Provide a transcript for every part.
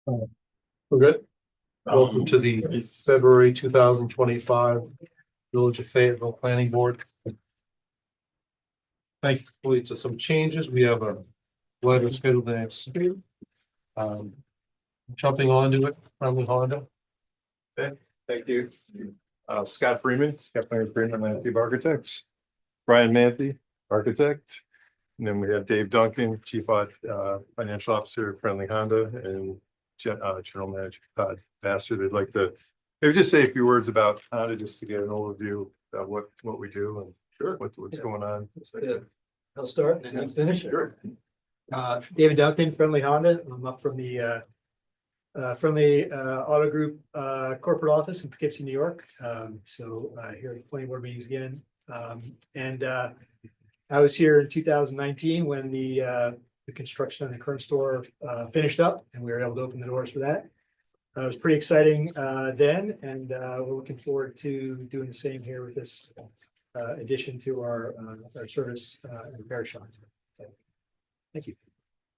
We're good. Welcome to the February 2025 Village of Fayetteville Planning Board. Thankfully, to some changes, we have a letter scheduled the next speed. Jumping onto it, Friendly Honda. Okay, thank you. Scott Freeman, Landscape Architects. Brian Manthe, Architect. And then we have Dave Duncan, Chief Financial Officer, Friendly Honda, and General Manager Todd Baster. They'd like to maybe just say a few words about Honda, just to get an overview of what we do and what's going on. I'll start and then finish. Sure. David Duncan, Friendly Honda. I'm up from the Friendly Auto Group corporate office in Poughkeepsie, New York. So here at the planning board meetings again. I was here in 2019 when the construction on the current store finished up, and we were able to open the doors for that. It was pretty exciting then, and we're looking forward to doing the same here with this addition to our service and repair shop. Thank you.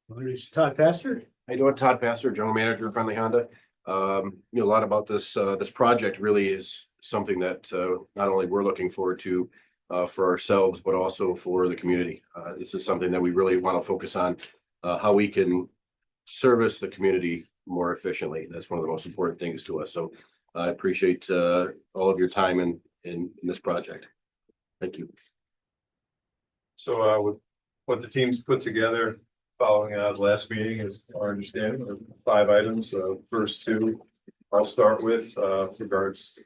I'll introduce Todd Pastor. How you doing? Todd Pastor, General Manager of Friendly Honda. A lot about this project really is something that not only we're looking forward to for ourselves, but also for the community. This is something that we really want to focus on, how we can service the community more efficiently. That's one of the most important things to us. So I appreciate all of your time in this project. Thank you. So with what the team's put together following the last meeting is our understanding of 5 items. First 2 I'll start with in regards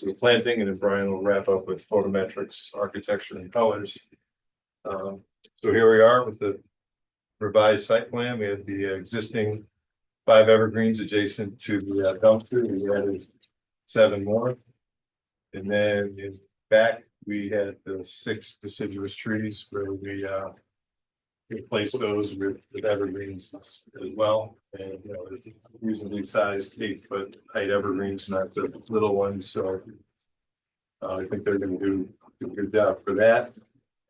to the planting, and then Brian will wrap up with photometrics, architecture, and colors. So here we are with the revised site plan. We have the existing 5 evergreens adjacent to the dumpster. We added 7 more, and then in back we had the 6 deciduous trees where we replace those with evergreens as well, and reasonably sized 8-foot height evergreens, not the little ones. So I think they're going to do a good job for that.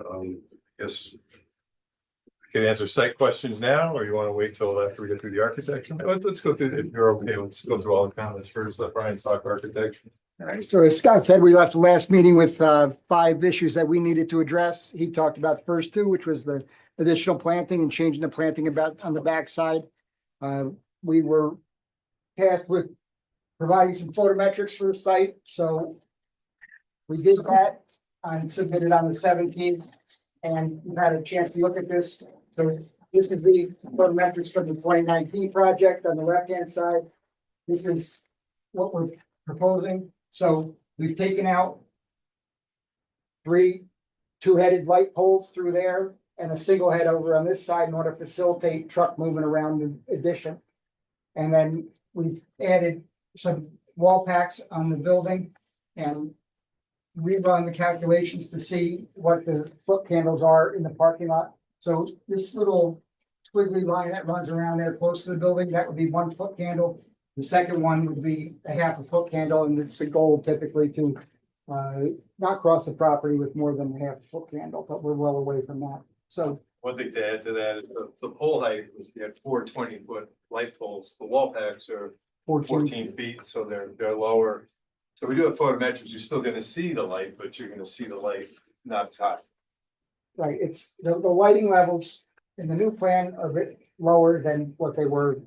I guess I can answer site questions now, or you want to wait till after we get through the architecture? Let's go through. If you're okay, let's go through all the comments first. Let Brian talk architecture. All right, so as Scott said, we left the last meeting with 5 issues that we needed to address. He talked about the first 2, which was the additional planting and changing the planting about on the backside. We were tasked with providing some photometrics for the site, so we did that and submitted on the 17th, and we've had a chance to look at this. So this is the photometrics from the 2019 project on the left-hand side. This is what we're proposing. So we've taken out 3 2-headed light poles through there and a single head over on this side in order to facilitate truck movement around the addition. And then we've added some wall packs on the building and rerun the calculations to see what the foot candles are in the parking lot. So this little squiggly line that runs around there close to the building, that would be 1 foot candle. The second one would be a 1/2 foot candle, and it's the goal typically to not cross the property with more than a 1/2 foot candle, but we're well away from that. So one thing to add to that is the pole height was you had 4 20-foot light poles. The wall packs are 14 feet, so they're lower. So we do have photometrics. You're still going to see the light, but you're going to see the light not as high. Right, it's the lighting levels in the new plan are a bit lower than what they were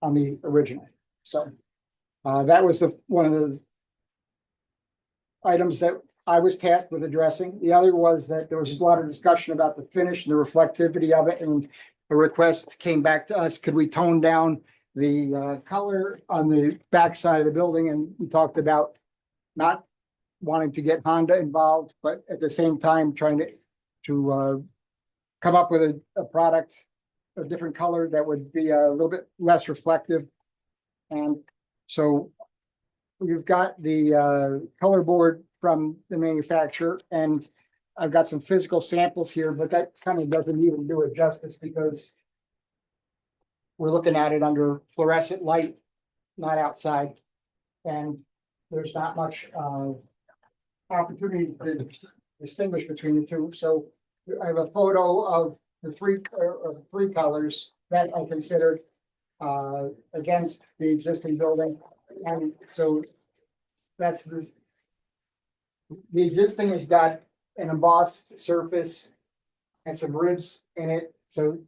on the original. So that was one of the items that I was tasked with addressing. The other was that there was a lot of discussion about the finish and the reflectivity of it, and a request came back to us. Could we tone down the color on the back side of the building? And we talked about not wanting to get Honda involved, but at the same time trying to come up with a product, a different color that would be a little bit less reflective. And so we've got the color board from the manufacturer, and I've got some physical samples here, but that kind of doesn't even do it justice because we're looking at it under fluorescent light, not outside. And there's not much opportunity to distinguish between the 2. So I have a photo of the 3 colors that I considered. against the existing building. And so that's this. The existing has got an embossed surface and some ribs in it. So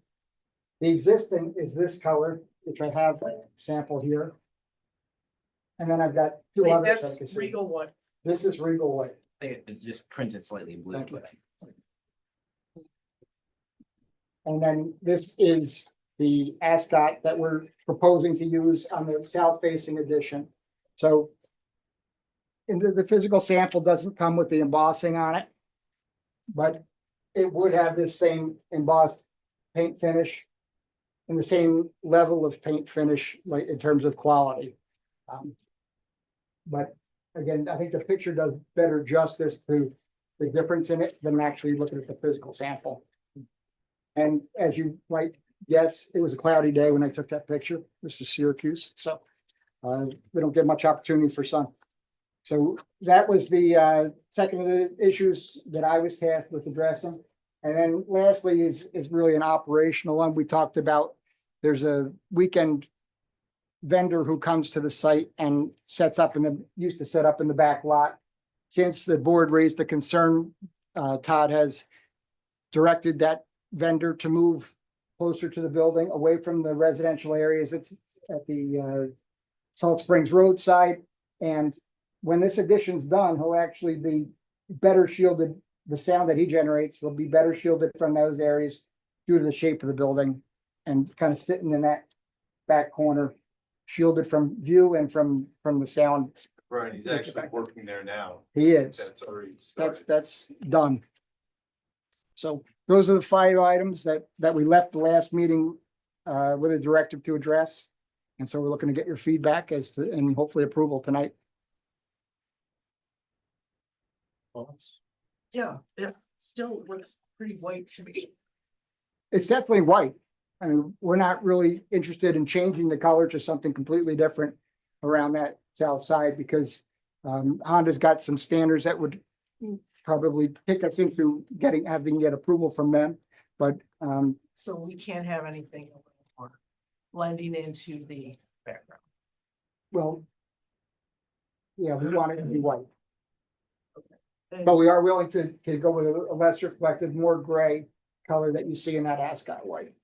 the existing is this color, which I have a sample here. And then I've got two Wait, others. I can that's see. Regal wood. This is Regal White. It's just printed slightly blue, Thank you. but And then this is the ascot that we're proposing to use on the south facing addition. So in the physical sample doesn't come with the embossing on it. But it would have this same embossed paint finish and the same level of paint finish, like in terms of quality. But again, I think the picture does better justice to the difference in it than actually looking at the physical sample. And as you might guess, it was a cloudy day when I took that picture. This is Syracuse, so we don't get much opportunity for sun. So that was the second of the issues that I was tasked with addressing. And then lastly is really an operational one. We talked about, there's a weekend vendor who comes to the site and used to set up in the back lot. Since the board raised the concern, Todd has directed that vendor to move closer to the building, away from the residential areas. It's at the Salt Springs roadside. And when this addition's done, he'll actually be better shielded. The sound that he generates will be better shielded from those areas due to the shape of the building and kind of sitting in that back corner, shielded from view and from the sound. Right, he's actually working there now. He is. That's already started. That's done. So those are the 5 items that we left the last meeting with a directive to address. And so we're looking to get your feedback and hopefully approval tonight. Yeah, it still looks pretty white to me. It's definitely white. I mean, we're not really interested in changing the color to something completely different around that south side because Honda's got some standards that would probably take us into having to get approval from them. But So we can't have anything blending into the background. well, yeah, we want it to be white. But we are willing to go with a less reflective, more gray color that you see in that ascot white.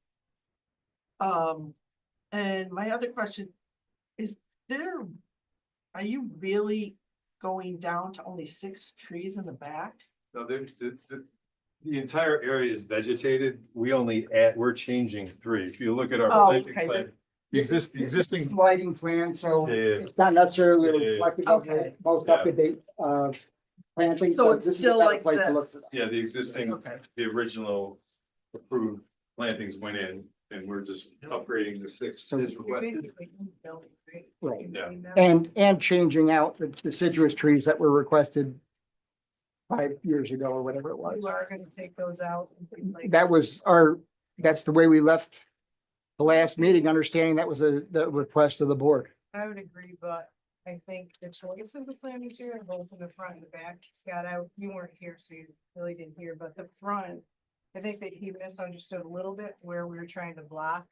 And my other question, are you really going down to only 6 trees in the back? No, the entire area is vegetated. We're changing 3. If you look at our Oh, planting okay, plan, the existing, It's lighting plan, so Yeah, yeah. it's not necessarily Yeah, yeah. reflective of the Okay. most Yeah. up-to-date planting. So it's this is a still better like place to look this. for that. yeah, the existing, Okay. the original approved plantings went in and we're just upgrading the 6 So- is requested. Right. Yeah. And changing out the deciduous trees that were requested 5 years ago or whatever it was. You are gonna take those out. and things like That's the way we left the last meeting, understanding that was the request of the board. I would agree, but I think the choice of the planters here, both in the front and the back, Scott, you weren't here, so you really didn't hear, but the front. I think that he misunderstood a little bit where we were trying to block.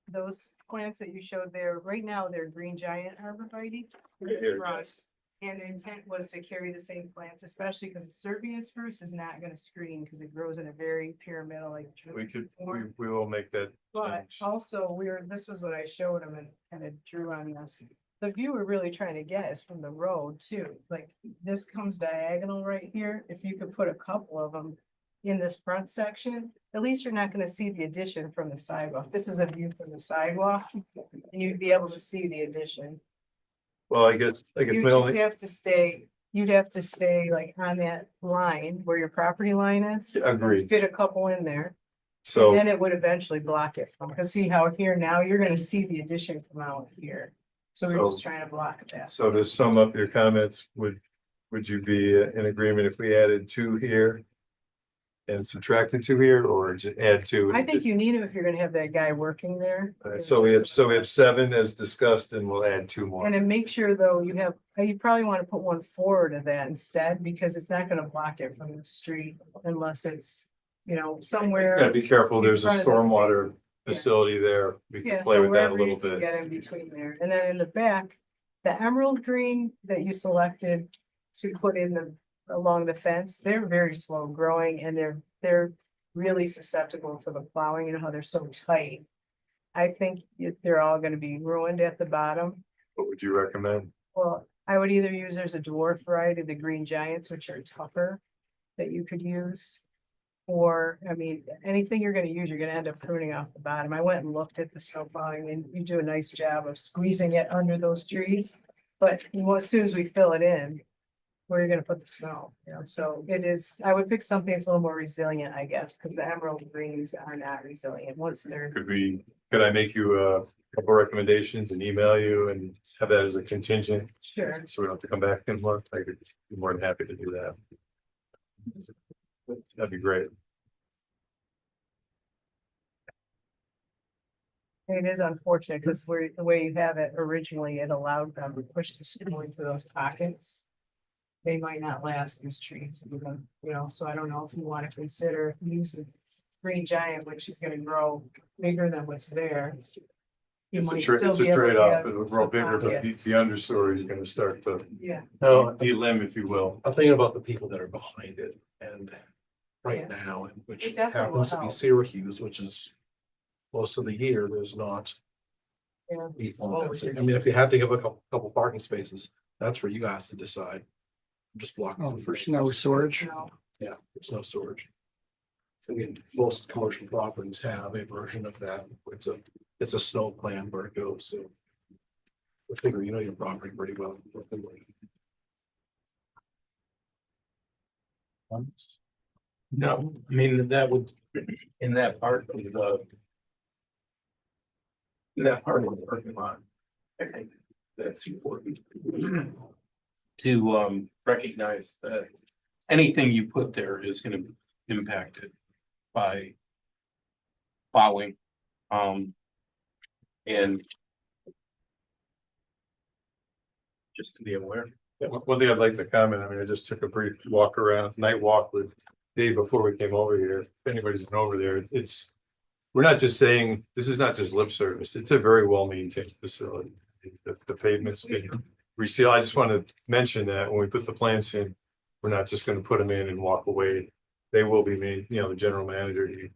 Those plants that you showed there, right now, they're green giant arborvitae. Here, Front. yes. And the intent was to carry the same plants, especially because the Serbian spruce is not gonna screen, because it grows in a very pyramidal like. We will make that But change. also, this was what I showed him and kind of drew on this. The view we're really trying to get is from the road too, like this comes diagonal right here. If you could put a couple of them in this front section, at least you're not gonna see the addition from the sidewalk. This is a view from the sidewalk. And you'd be able to see the addition. Well, I guess You my just only, have to stay, you'd have to stay like on that line where your property line is. agreed. Fit a couple in there. And So, then it would eventually block it from, because see how here now you're gonna see the addition come out here. So we're just So- trying to block that. so to sum up your comments, would you be in agreement if we added 2 here? And subtracted 2 here or just add 2? I think you need him if you're gonna have that guy working there. Alright, so we have 7 as discussed and we'll add 2 more. And then make sure though, you probably wanna put one forward of that instead, because it's not gonna block it from the street unless it's, Gotta somewhere. be careful, there's a in front of the- stormwater facility there. We Yeah, can play so with that a wherever little you can bit. get in between there, and then in the back, the emerald green that you selected to put in the, along the fence, they're very slow growing and they're really susceptible to the plowing, you know how they're so tight. I think they're all gonna be ruined at the bottom. What would you recommend? Well, I would either use, there's a dwarf variety, the green giants, which are tougher, that you could use. Or, I mean, anything you're gonna use, you're gonna end up pruning off the bottom. I went and looked at the snow plowing and you do a nice job of squeezing it under those trees. But as soon as we fill it in, where are you gonna put the snow, you know, so it is, I would pick something that's a little more resilient, I guess, because the emerald greens are not resilient once they're. Could I make you a couple recommendations and email you and have that as a contingent? Sure. So we don't have to come back in a month. I could be more than happy to do that. That'd be great. It is unfortunate because where, the way you have it originally, it allowed them to push the snow into those pockets. They might not last, these trees, even, you know, so I don't know if you want to consider using green giant, which is gonna grow bigger than what's there. You It's a might still it's a be able to trade-off. have It'll grow bigger, but the pockets. understory is gonna start to Yeah, No, de-limb, if you will. I'm thinking about the people that are behind it and right Yeah. now, and which It definitely will happens to be help. Syracuse, which is most of the year, there's not. Yeah. Equal fencing. I mean, if you had to give a couple parking spaces, that's for you guys to decide. Just blocking. Oh, for snow storage. no, Yeah, it's no storage. I mean, most commercial properties have a version of that. It's a snow plan where it goes, so. I figure you know your property pretty well. No, I mean, that would, in that part of the. In that part of the parking lot. I think that's important. To recognize that anything you put there is gonna be impacted by. Plowing. And. Just to be aware. One thing I'd like to comment, I mean, I just took a brief walk around, night walk with Dave before we came over here. If anybody's been over there, we're not just saying, this is not just lip service. It's a very well-maintained facility. The pavement's been resealed. I just want to mention that when we put the plants in, we're not just going to put them in and walk away. They will be made, you know, the general manager, he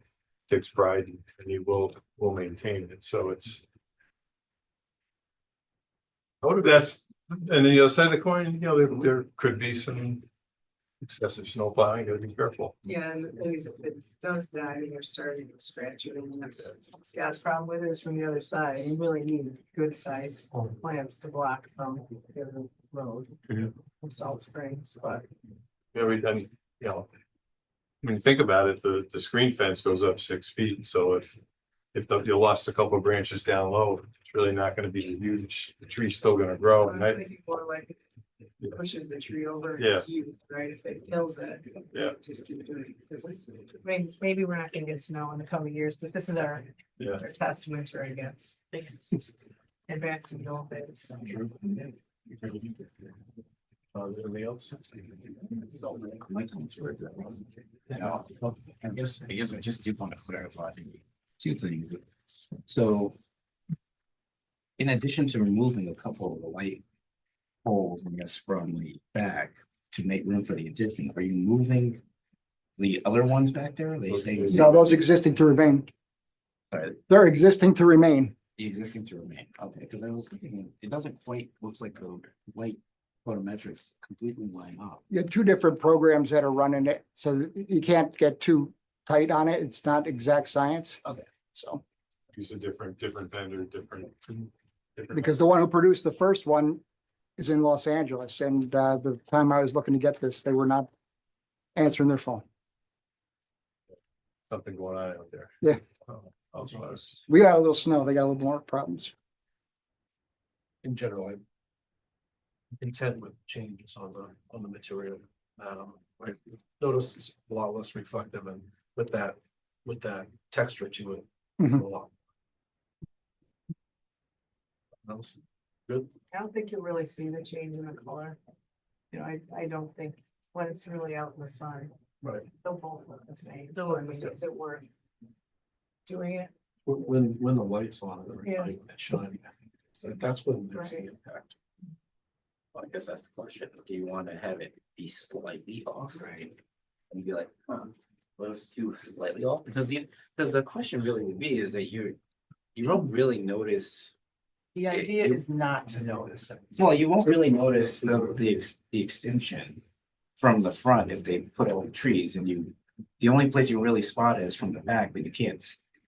takes pride and he will maintain it. So it's. That's, and then the other side of the coin, you know, there could be some excessive snow plowing, gotta be careful. yeah, and the thing is, if it does die, then you're starting to scratch it, and that's Scott's problem with it is from the other side, you really need good sized plants to block from the road. Mhm. From Salt Springs, but Yeah, we done, you know. When you think about it, the screen fence goes up 6 feet, so if you lost a couple of branches down low, it's really not gonna be huge, the tree's still gonna grow, and I'm I, thinking more like it pushes the tree over Yeah. its youth, right? If it kills it. Yeah. Just keep doing it, because maybe we're not gonna get snow in the coming years, but this is our yeah. test winter, I guess. And back to the old days. Anything else? Yeah, I guess I just do want to clarify two things. So. In addition to removing a couple of the white poles, I guess, from the back to make room for the addition, are you moving the other ones back there? Are they staying? the No, same? those existing to remain. Sorry, They're existing to remain. the existing to remain, okay, because I was thinking, it doesn't quite, looks like the white photometrics completely line up. You have two different programs that are running it, so you can't get too tight on it. It's not exact science. Okay. So, Use a different vendor, different. because the one who produced the first one is in Los Angeles, and the time I was looking to get this, they were not answering their phone. Something going on out there. Yeah. Also, We got a little snow, they got a little more problems. In general, I'm content with changes on the material. I noticed it's a lot less reflective and with that texture to it. Mhm. a lot. Else? Good. I don't think you'll really see the change in the color. You know, I don't think, when it's really out in the sun, Right. they'll both look the same. They'll So, look I the mean, same. is it worth doing it? when the light's on and everything, it's shining, I think, so that's when there's the Right. impact. Well, I guess that's the question. Do you want to have it be slightly off? Right. And be like, well, it's too slightly off, because the question really would be is that you don't really notice. The idea is not to notice it. Well, you won't really notice the extension from the front if they put all the trees and the only place you really spot it is from the back, but you can't,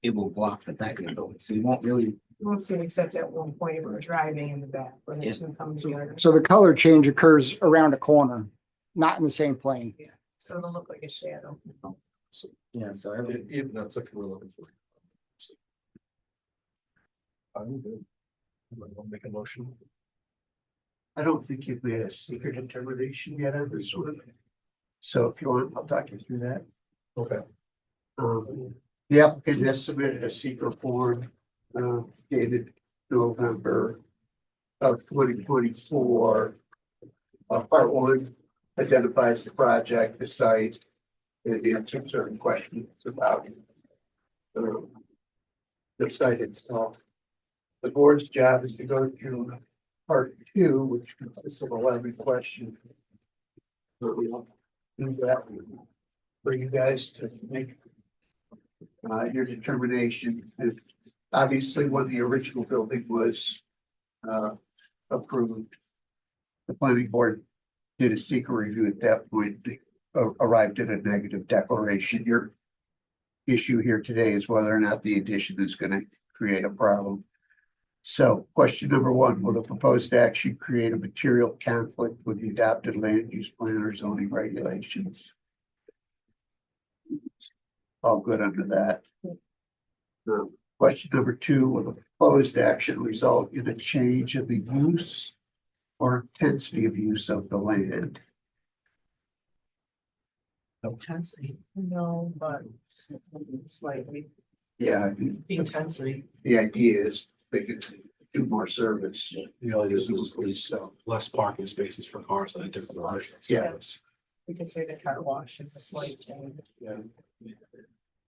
it will block the back of the building, so you won't really. You won't see it except at one point if we're driving in the back, when it's gonna come together. So the color change occurs around a corner, not in the same plane. So it'll look like a shadow. Yeah, so Even that's if we're looking for. I'm good. I'll make a motion. I don't think you've made a secret determination yet on this one. So if you want, I'll talk you through that. Okay. The applicant has submitted a secret form, dated November of 2024. Part one identifies the project, the site, and answers certain questions about the site itself. The board's job is to go through part two, which consists of 11 questions. We'll do that for you guys to make your determination. And obviously, when the original building was approved, the planning board did a secret review at that point, arrived at a negative declaration. Your issue here today is whether or not the addition is going to create a problem. So question number one, will the proposed action create a material conflict with the adopted land use plan or zoning regulations? All good under that. Question number two, will the proposed action result in a change in the use or intensity of use of the land? Intensity, no, but slightly. Yeah, The intensity. the idea is they could do more service. The only is less parking spaces for cars than a different garage. Yeah. We could say the car wash is a slight change. Yeah.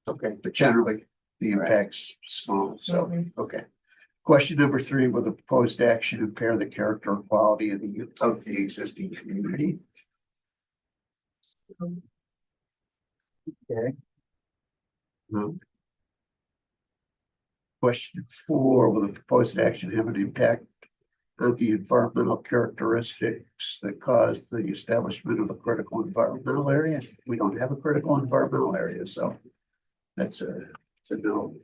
Okay, but generally the impact's small, so, Mhm. okay. Question number three, will the proposed action impair the character and quality of the existing community? Okay. No. Question four, will the proposed action have an impact on the environmental characteristics that cause the establishment of a critical environmental area? We don't have a critical environmental area, so that's a no.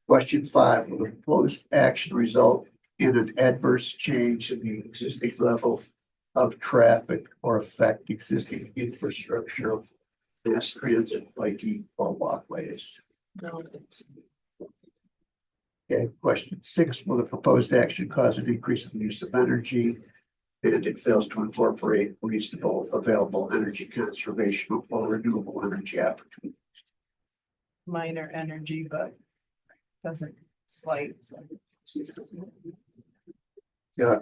Question five, will the proposed action result in an adverse change in the existing level of traffic or affect existing infrastructure of mass transit, biking, or walkways? No. Okay, question six, will the proposed action cause an increase in the use of energy? And it fails to incorporate reasonable available energy conservation or renewable energy opportunities. Minor energy, but doesn't slight. So.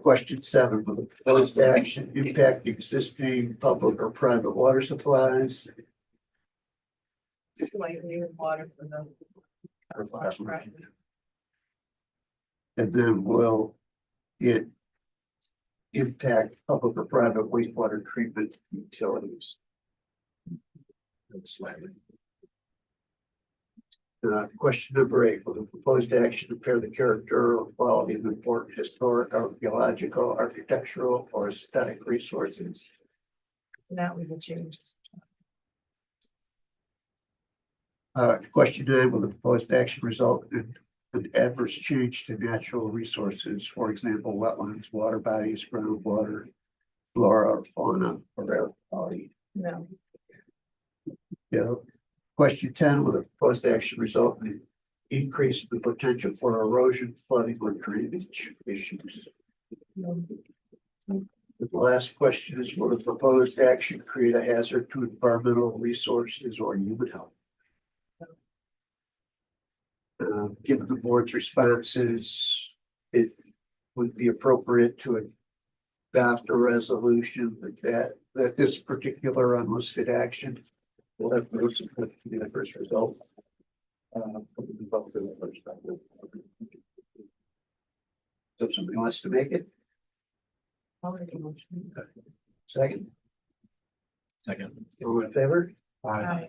Question seven, will the proposed action impact existing public or private water supplies? Slightly with water for the car wash, right? And then will it impact public or private wastewater treatment utilities? Slightly. Question number eight, will the proposed action impair the character or quality of important historic, archaeological, architectural, or aesthetic resources? Not with the changes. Question nine, will the proposed action result in an adverse change to natural resources, for example, wetlands, water bodies, groundwater, flora, or fauna, or air quality? No. Yeah. Question 10, will the proposed action result in increase the potential for erosion, flooding, or drainage issues? No. The last question is, will the proposed action create a hazard to environmental resources or human health? Given the board's responses, it would be appropriate to adopt a resolution that this particular unlisted action will have no significant adverse result. So if somebody wants to make it, I'll make a motion. second, Second. all in favor? Aye.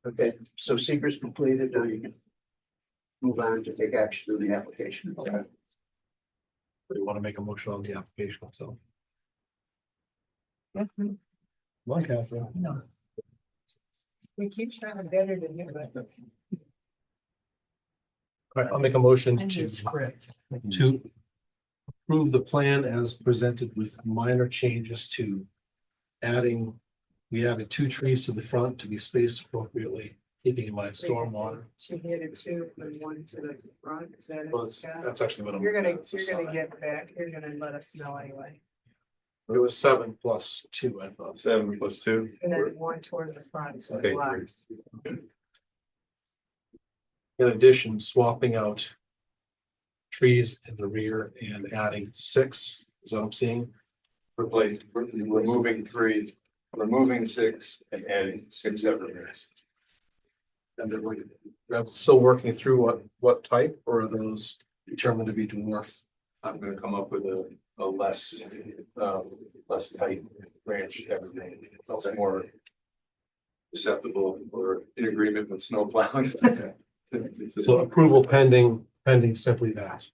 Okay, so secret's completed, now you can move on to take action on the application. Do you want to make a motion on the application itself? Like, Catherine. No. We keep trying better to do it. All right, I'll make a motion And to, the script. to approve the plan as presented with minor changes to adding, we added 2 trees to the front to be spaced appropriately, keeping in mind stormwater. She added 2 and 1 to the front, is that Well, it, that's, Scott? that's actually what I'm. You're gonna it's a side. get back, you're gonna let us know anyway. It was 7 plus 2, I thought. 7 plus 2. And then 1 toward the front, so Okay, it blocks. In addition, swapping out trees in the rear and adding 6, is that what I'm seeing? Removing 3, removing 6 and adding 6 separate areas. And they're still working through what type, or are those determined to be dwarf? I'm gonna come up with a less, less tight branch everything, that's more acceptable or in agreement with snow plowing. So approval pending simply that.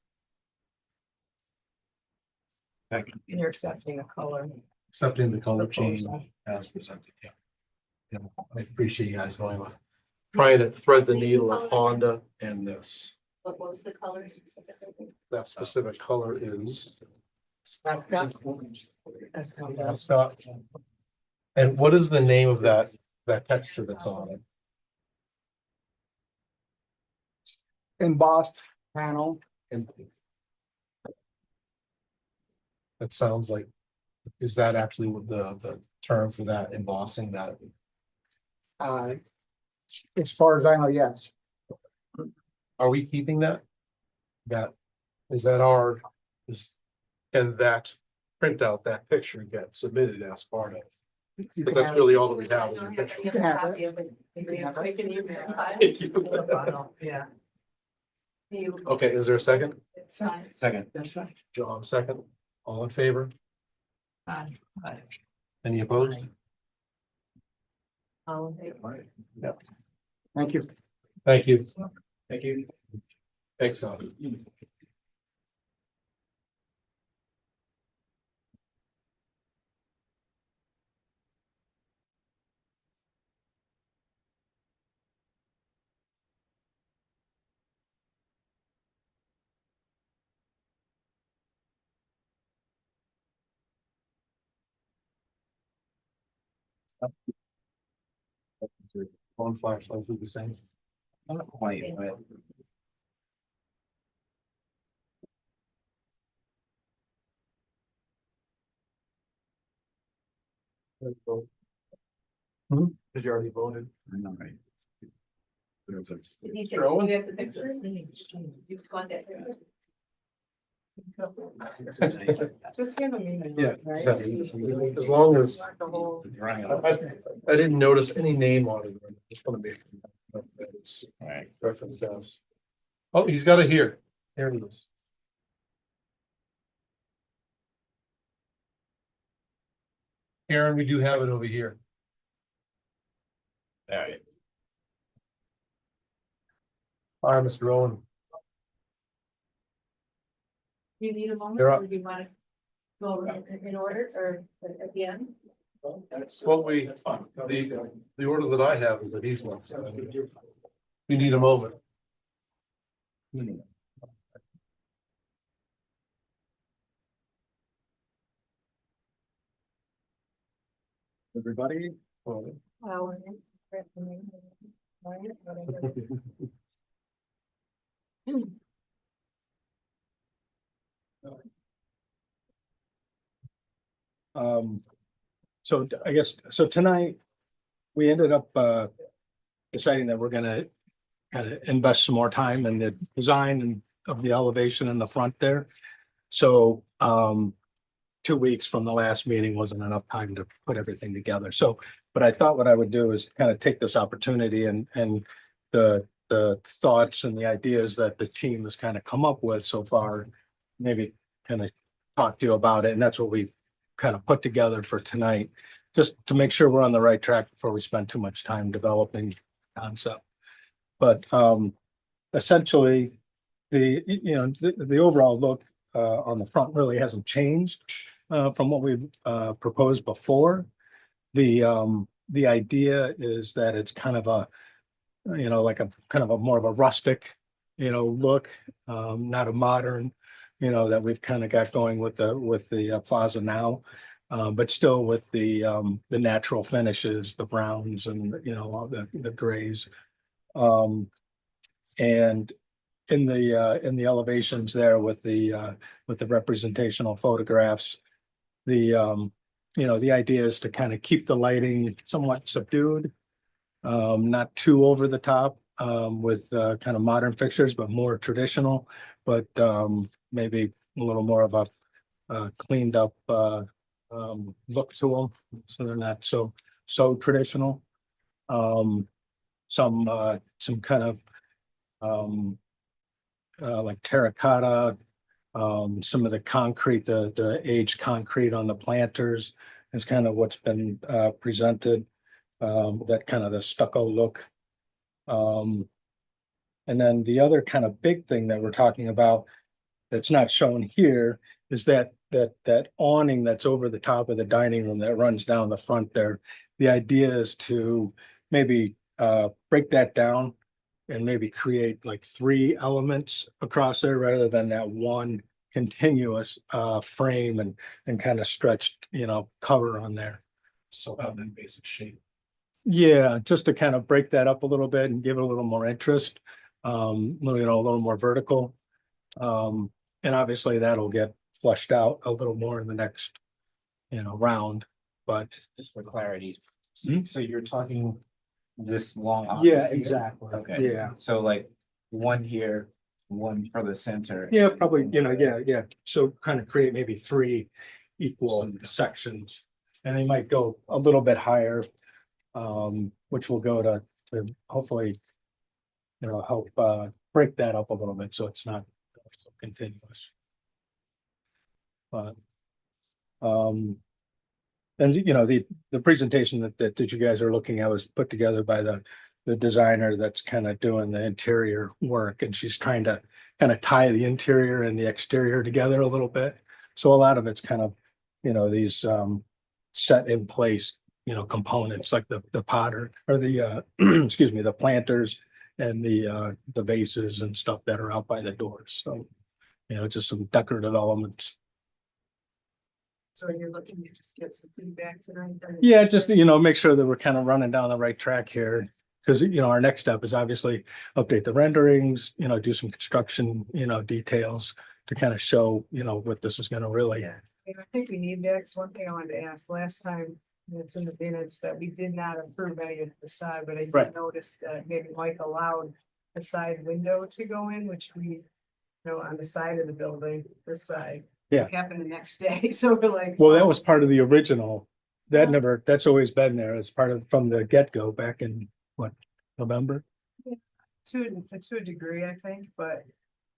And you're accepting a color. Accepting the color change as presented, yeah. Yeah, I appreciate you guys going with, trying to thread the needle of Honda and this. What was the color specifically? That specific color is. That's coming down. Scott. And what is the name of that texture that's on it? Embossed panel. And that sounds like, is that actually what the term for that embossing that? As far as I know, yes. Are we keeping that? Is that our, and that printout, that picture get submitted as part of? You Because can that's have- really all that we have is a picture. You can have it. Yeah. Okay, is there a second? Second. That's fine. John, second. All in favor? Aye. Any opposed? Thank you. Thank you. Thank you. Thanks, Scott. On flashlight do the same. Not quite, but Did you already voted? I'm not right. You have to fix this. You've got that. Just have a meeting. Yeah. Right? As long as, The whole- I didn't notice any name on it. I just want to make. Sure that it's Right. referenced as. Oh, he's got it here. Here it is. Aaron, we do have it over here. All right. Hi, Mr. Owen. Do you need a moment You're up. or do you want to go over in order or at the end? What the order that I have is that he's one. You need a moment. Everybody. So I guess, so tonight, we ended up deciding that we're gonna kind of invest some more time in the design and of the elevation in the front there. So 2 weeks from the last meeting wasn't enough time to put everything together. So, but I thought what I would do is kind of take this opportunity and the the thoughts and the ideas that the team has kind of come up with so far. Maybe kind of talk to you about it, and that's what we kind of put together for tonight, just to make sure we're on the right track before we spend too much time developing concept. But essentially, the overall look on the front really hasn't changed from what we've proposed before. The idea is that it's kind of a, like a kind of a more of a rustic, look, not a modern, that we've kind of got going with the plaza now. But still with the natural finishes, the browns and, all the grays. And in the elevations there with the representational photographs, the idea is to kind of keep the lighting somewhat subdued, not too over the top, with kind of modern fixtures, but more traditional, but maybe a little more of a cleaned up look to them, so they're not so traditional. Some kind of like terracotta, some of the concrete, the aged concrete on the planters is kind of what's been presented, that kind of the stucco look. And then the other kind of big thing that we're talking about that's not shown here is that awning that's over the top of the dining room that runs down the front there. The idea is to maybe break that down and maybe create like 3 elements across there rather than that one continuous frame and kind of stretched, cover on there. So have that basic shape. Yeah, just to kind of break that up a little bit and give it a little more interest, a little more vertical. And obviously that'll get flushed out a little more in the next, round, but. Just for clarity, so you're talking this long. Yeah, here? exactly. Okay. Yeah. So like one here, one for the center. Yeah, probably, yeah. So kind of create maybe 3 equal sections, and they might go a little bit higher, which will go to hopefully, help break that up a little bit so it's not so continuous. But and the presentation that you guys are looking at was put together by the designer that's kind of doing the interior work, and she's trying to kind of tie the interior and the exterior together a little bit. So a lot of it's kind of, these set in place, components like the potter or the excuse me, the planters and the vases and stuff that are out by the doors. So, just some decorative elements. So you're looking to just get some feedback tonight? then? Yeah, just, make sure that we're kind of running down the right track here. Because, our next step is obviously update the renderings, do some construction, details to kind of show, what this is gonna really. Yeah, and I think we need that, 'cause one thing I wanted to ask last time, and it's in the minutes, that we did not approve any of the side, but I Right. did notice that maybe Mike allowed a side window to go in, which we, on the side of the building, this side. Yeah. Happened the next day, so we're like. Well, that was part of the original. That's always been there as part of, from the get-go back in, November? To a degree, I think, but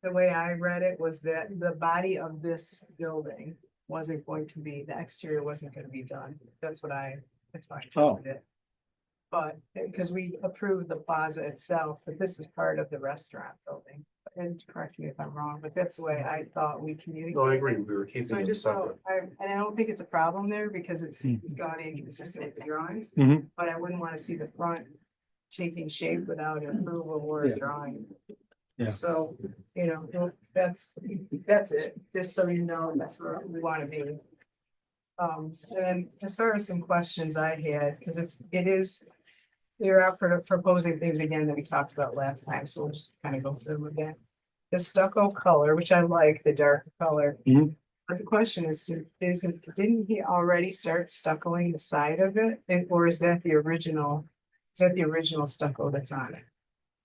the way I read it was that the body of this building wasn't going to be, the exterior wasn't gonna be done. That's how I interpreted it. But, because we approved the plaza itself, but this is part of the restaurant building. And correct me if I'm wrong, but that's the way I thought we communicated. No, I agree. We were keeping So I them just separate. don't, and I don't think it's a problem there because it's gone in consistent with the drawings. Mhm. But I wouldn't wanna see the front taking shape without an approval or a Yeah. drawing. Yeah. So, that's it, just so that's where we wanna be. And then as far as some questions I had, cause you're out for proposing things again that we talked about last time, so we'll just kind of go through them again. The stucco color, which I like, the dark color. Mhm. But the question is, didn't he already start stuccoing the side of it, or is that the original? Is that the original stucco that's on it?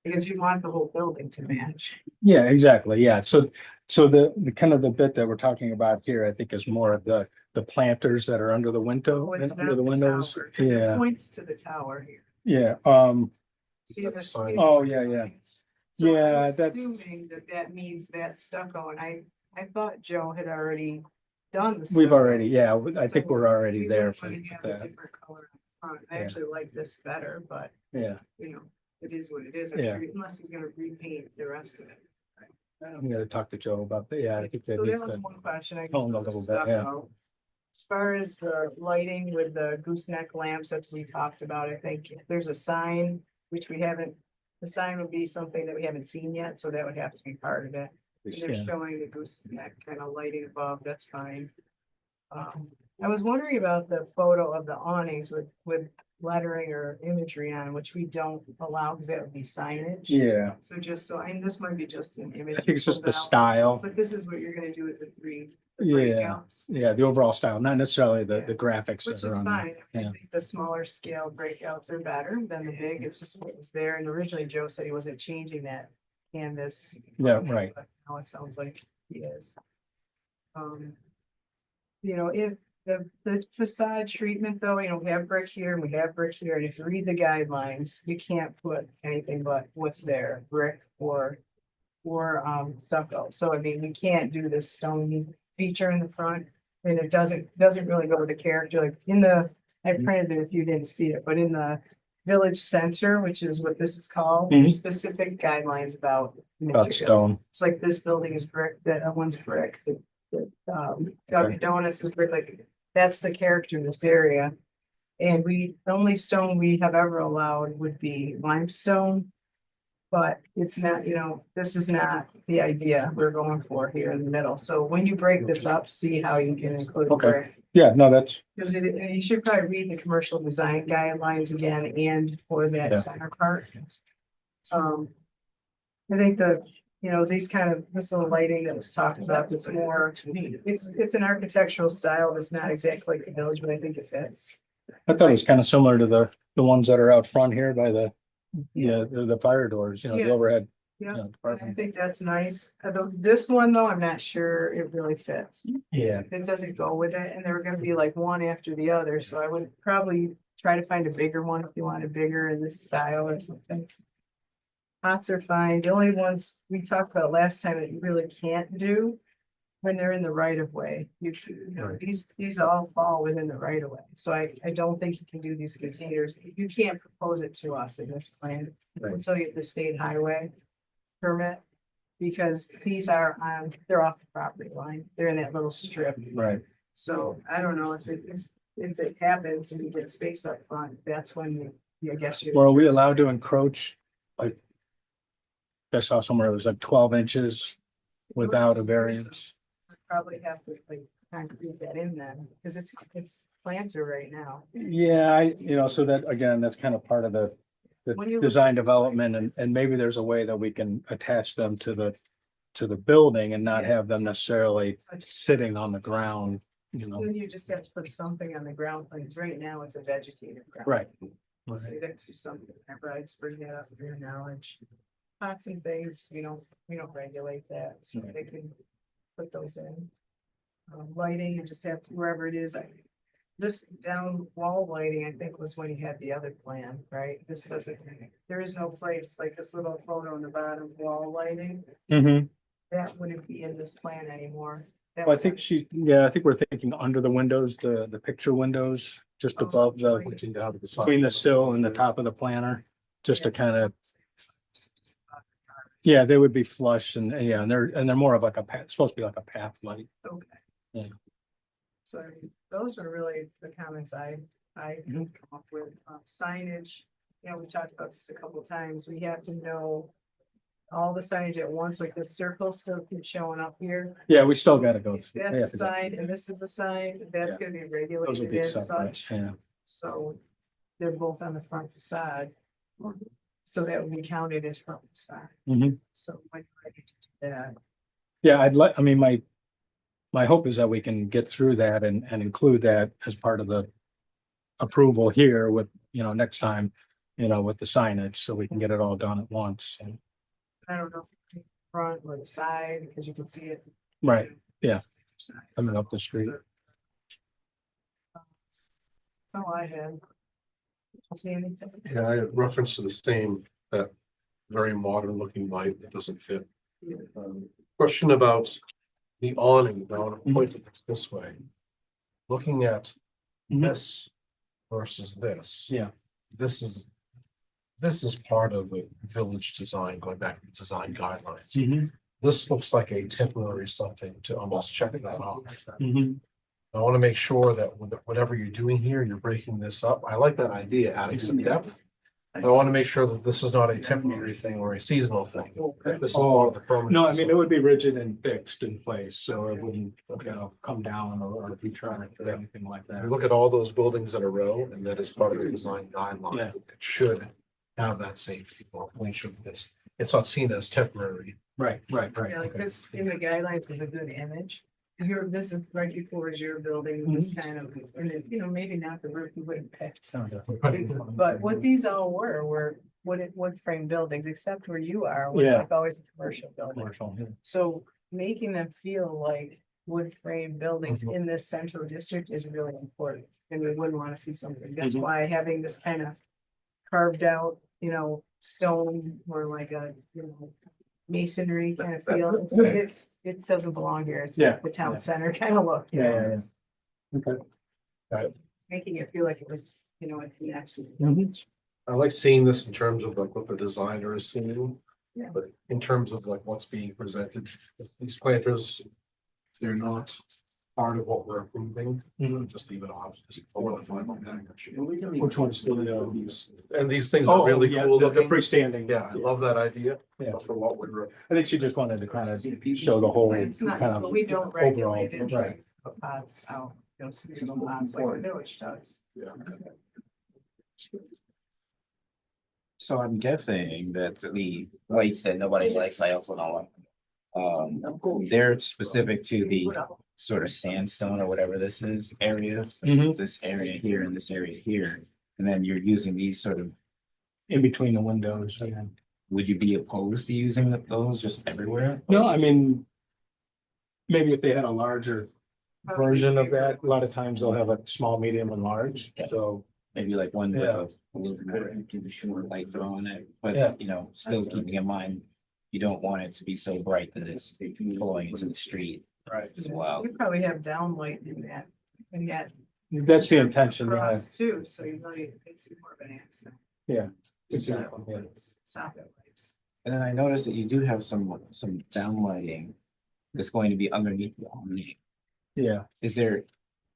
Because you want the whole building to match. Yeah, exactly. Yeah. So the kind of the bit that we're talking about here, I think is more of the planters that are under the window, Oh, it's under not the windows. tower, 'cause it Yeah, points to the tower here. yeah. See, the Sign. Oh, yeah, yeah. So I'm Yeah, that's- assuming that that means that stucco, and I thought Joe had already done the. We've stucco. already, yeah, I think So we're already we there wouldn't for wanna have a that. different color on front. I Yeah. actually like this better, but Yeah, you know, it is what it is. I'm Yeah. sure, unless he's gonna repaint the rest of it. I'm gonna talk to Joe about that. Yeah, I think that So needs that was to. one question. I guess hone a was the little bit, yeah. stucco. As far as the lighting with the gooseneck lamps, that's what we talked about. I think if there's a sign, which we haven't, the sign would be something that we haven't seen yet, so that would have to be part of it. And they're Yeah. showing the gooseneck kind of lighting above, that's fine. I was wondering about the photo of the awnings with lettering or imagery on, which we don't allow, because that would be signage. Yeah, So just so, I mean, this might be just an image. I think it's just the pulled out, style. But this is what you're gonna do with the three Yeah, breakouts. yeah, the overall style, not necessarily Yeah. the graphics Which that is are on fine. there. I Yeah, think the smaller scale breakouts are better than the big. It's just what was there. And originally Joe said he wasn't changing that canvas. Yeah, right. But now it sounds like he is. You know, if the facade treatment though, you know, we have brick here and we have brick here. And if you read the guidelines, you can't put anything but what's there, brick or stucco. So I mean, we can't do this stone feature in the front. And it doesn't really go with the character, like in the, I printed it if you didn't see it, but in the village center, which is what this is called, there's specific guidelines about materials. stone. It's like this building is brick, that one's brick, Dunkin' Donuts is brick, like, that's the character in this area. And the only stone we have ever allowed would be limestone. But it's not, you know, this is not the idea we're going for here in the middle. So when you break this up, see how you can include Okay. brick. yeah, no, that's, Because and you should probably read the commercial design guidelines again and for Yeah. that center part. I think these this little lighting that was talked about, it's more, it's an architectural style that's not exactly like the village, but I think it fits. I thought it was kind of similar to the ones that are out front here by the fire doors, the Yeah. overhead. Yeah, I Department. think that's nice. This one though, I'm not sure it really fits. Yeah, It doesn't go with it, and they were gonna be like one after the other, so I would probably try to find a bigger one if you want a bigger in this style or something. Pots are fine. The only ones we talked about last time that you really can't do when they're in the right of way. These all fall within the right of way, so I don't think you can do these containers. You can't propose it to us in this plan Right. until you get the state highway permit. Because these are they're off the property line. They're in that little strip. right. So I don't know if it happens and you get space up front, that's when I guess you. Well, are we allowed to encroach? Like, I saw somewhere it was like 12 inches without a variance. Probably have to like concrete that in then, because it's planter right now. Yeah, so that, again, that's kind of part of the When you look- design development and maybe there's a way that we can attach them to the building and not Yeah. have them necessarily sitting on the ground, Then you just have to put something on the ground, because right now it's a vegetated ground. Right. So you'd have to do something, whenever I just bring that up for your knowledge. Pots and things, we don't regulate that, so they can put those in. Lighting, you just have to, wherever it is, this down wall lighting, I think, was when you had the other plan, right? This doesn't, there is no place, like this little photo on the bottom wall lighting, Mm-hmm. that wouldn't be in this plan anymore. That Well, I was think I think we're thinking under the windows, the picture windows, just Oh, above sorry. between the sill and the top of the planter, just to Yeah. kind of, yeah, they would be flush and they're more of like supposed to be like a path light. Okay. Yeah. So I mean, those were really the comments I come up with. Signage, we talked about this a couple times. We have to know all the signage at once, like the circle still keeps showing up here. Yeah, we still gotta go If through. that's we the have to go sign and this is the sign, that's gonna be Those would regulated be as separate, such. yeah. So they're both on the front facade. So that would be counted as front facade. Mhm. So when you're ready to do that. Yeah, my hope is that we can get through that and include that as part of the approval here with, next time, with the signage, so we can get it all done at once. And I don't know if it's front or the side, because you can see it. Right, yeah. Side. coming up the street. Oh, I had. See anything? Yeah, I reference to the same that very modern looking light that doesn't fit. Question about the awning, I want to point it this way. Looking at Mhm. this versus this. Yeah. This is part of the village design, going back to the design guidelines. Mhm. This looks like a temporary something to almost check that off. Mhm. I want to make sure that whatever you're doing here, you're breaking this up. I like that idea, adding some depth. I want to make sure that this is not a temporary thing or a seasonal thing. That This is part of the permanent. No, I mean, it design. would be rigid and fixed in place, so it wouldn't, come down or be trying or anything like You that. look at all those buildings in a row, and that is part of the design Yeah. guidelines. It should have that same feel. We should, it's not seen as temporary. Right, right, Yeah, like this in the guidelines is a good image. This is right before is your building, this kind of, and then, maybe not the roof you would have picked. But what these all were wood frame buildings, except where you are, was Yeah. like always a commercial building. Commercial, yeah. So making them feel like wood frame buildings in this central district is really important. And we wouldn't want to see something. That's Mhm. why having this kind of carved out, stone or like a, masonry kind of feel, it doesn't belong here. It's Yeah, like the town yeah. center kind of look. Yeah, yeah, yeah. It's Okay. Making it feel like it was, a connection. Mhm. I like seeing this in terms of like what the designer is seeing. Yeah. But in terms of like what's being presented, these planters, they're not part of what we're approving. Mhm. Just leave it off, just for the final package. Which one's still These, and these things Oh, are really yeah, cool the looking. freestanding. Yeah, I love that idea. Yeah. But for what we're, I think she just wanted to kind of show the whole It's kind nice, of but we don't overall, regulate it. right. Pods out, seasonal pods like the village does. yeah. So I'm guessing that the lights that nobody likes, I also don't like. They're specific to the sort of sandstone or whatever this is areas, Mhm. this area here and this area here. And then you're using these sort of, In between the windows, yeah. would you be opposed to using those just everywhere? No, I mean, maybe if they had a larger version of that, a lot of times they'll have a small, medium and large, so. Maybe like one with Yeah. a little bit more light throw on it, Yeah. but still keeping in mind. You don't want it to be so bright that it's blowing into the street Right. as well. You probably have downlight in that, and yet. That's the intention, yeah. Cross too, so you really, it's more of an accent. Yeah. Exactly, yeah. It's soffit lights. And then I noticed that you do have some downlighting that's going to be underneath the awning. Yeah,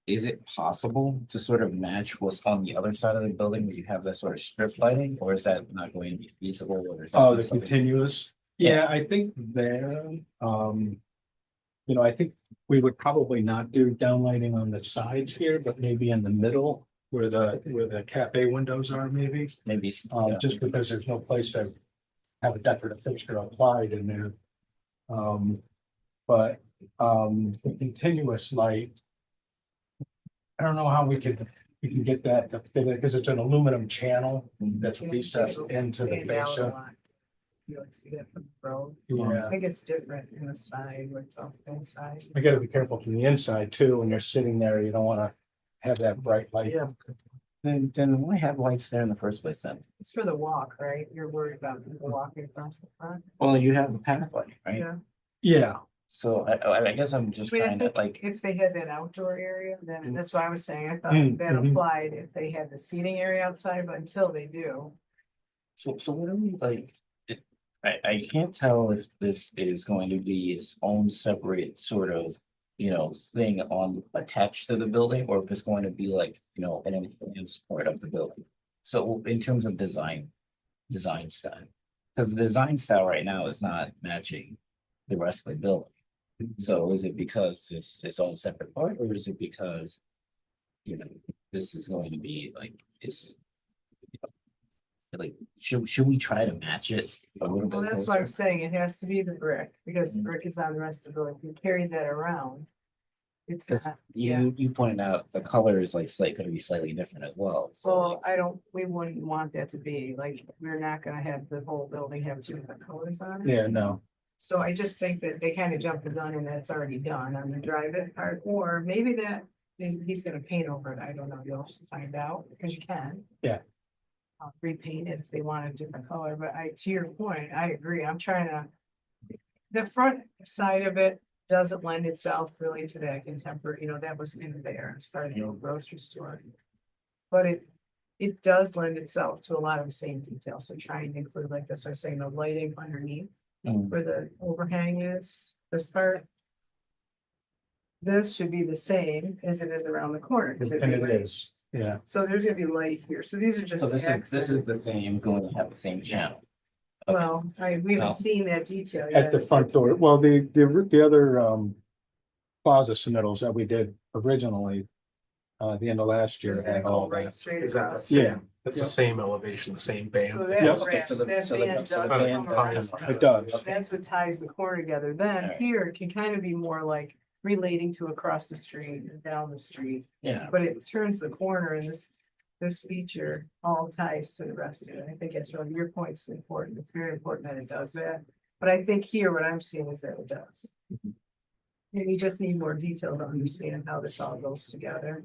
Is it possible to sort of match what's on the other side of the building where you have that sort of strip lighting, or is that not going to be feasible? Or is that oh, the something- continuous, yeah, I think there, I think we would probably not do downlighting on the sides here, but maybe in the middle where the cafe windows are maybe. Maybe, yeah. Just because there's no place to have a decorative fixture applied in there. The continuous light. I don't know how we can get that to fit it, because it's an aluminum channel that's recessed into the Stand out a fascia. lot. You like see that from the road. Yeah, I think it's different in the side, where it's off the inside. I gotta be careful from the inside too, when you're sitting there, you don't wanna have that bright light. Yeah. Then why have lights there in the first place then? It's for the walk, right? You're worried about people walking across the front. Well, you have the path lighting, right? Yeah. Yeah, So I guess I'm just I mean, I trying to think like, if they had that outdoor area, then that's why I was saying, I thought Mm, that mhm. applied if they had the seating area outside, but until they do. so what are we like? I can't tell if this is going to be its own separate sort of, thing on attached to the building, or if it's going to be like, an enhanced part of the building. So in terms of design style, because the design style right now is not matching the rest of the building. So is it because it's its own separate part, or is it because, this is going to be like, should we try to match it a little Well, bit that's why I'm closer? saying it has to be the brick, because the brick is on the rest of the building. If you carry that around. It's Because not, yeah. you pointed out the color is gonna be slightly different as well, so. Well, we wouldn't want that to be, like, we're not gonna have the whole building have two different colors on it. yeah, no, So I just think that they kind of jumped the gun and that's already done on the drive-it part, or maybe that he's gonna paint over it. I don't know. You'll find out, because you can. Yeah. repaint it if they want a different color, but to your point, I agree, I'm trying to. The front side of it doesn't lend itself really to that contemporary, that was in there as part of the old grocery store. But it does lend itself to a lot of the same details, so trying to include, like this, I was saying, the lighting underneath. Where the overhang is, this part. This should be the same as it is around the corner, because And it is, yeah. So there's gonna be light here, so these are just. So this is accents. the thing going to have the same channel. Well, we No. haven't seen that detail At yet. the front door, well, the other, plaza submittals that we did originally, the end of last year Does that had go all right that. straight Is that the across? same? Yeah. It's the same elevation, the same band. So Yeah. that Okay, wraps, so the- that so the- band so the does band come does around. It does. That's what ties the corner together. Then Alright. here it can kind of be more like relating to across the street and down the street. Yeah. But it turns the corner and this feature all ties to the rest of it. I think it's really, your point's important. It's very important that it does that. But I think here what I'm seeing is that it does. And you just need more detail to understand how this all goes together.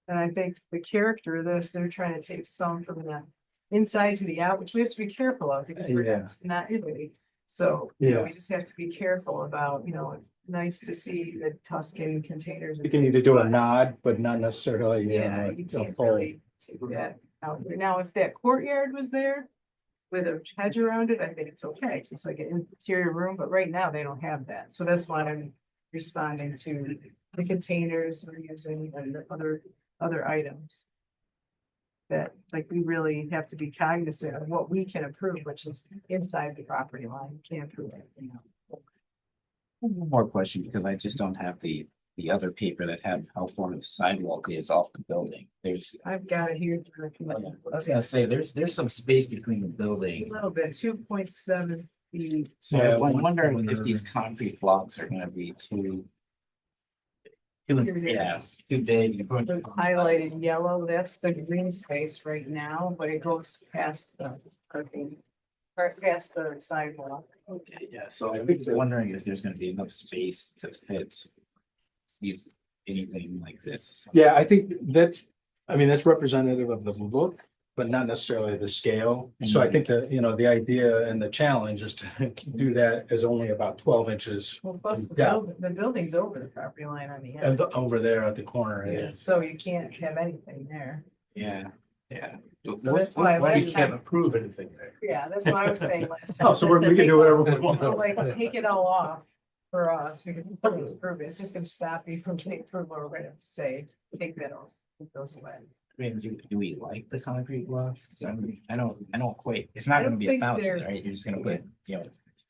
And I think the character of this, they're trying to take some from the inside to the out, which we have to be careful of because we're Yeah. not Italy. So, Yeah. we just have to be careful about, it's nice to see the Tuscan containers. and You can things, either do a but nod, but not necessarily, Yeah, you a can't full. really take that out there. Now, if that courtyard was there with a hedge around it, I think it's okay. 'Cause it's like an interior room, but right now they don't have that. So that's why I'm responding to the containers we're using and the other items. That, like, we really have to be cognizant of what we can approve, which is inside the property line. You can't approve anything else. One more question, because I just don't have the other paper that had how far the sidewalk is off the building. There's, I've got it here. I was gonna say, there's some space between the A building. little bit, 2.7 feet. So Yeah, I'm wondering if wonder- these concrete blocks are gonna be too Yes. too big. It's highlighted in yellow, that's the green space right now, but it goes past the parking. Or past the sidewalk. Okay, yeah, so I'm just wondering if there's gonna be enough space to fit these, anything like this. Yeah, I think that's representative of the look, but not necessarily the scale. So I think that, the idea and the challenge is to do that as only about 12 inches. Well, plus Yeah. the building's over the property line on the And end. over there at the corner. Yeah, so you can't have anything there. Yeah, yeah. So that's why You last can't time, approve anything there. yeah, that's what I was saying last. Oh, so we can do whatever we want. Well, like, take it all off for us, because we can't approve it, it's just gonna stop you from getting approval, we're gonna have to say, take those away. I mean, do we like the concrete blocks? 'Cause I don't quite, it's not I gonna don't be a think fountain, they're- right? You're just gonna put, I don't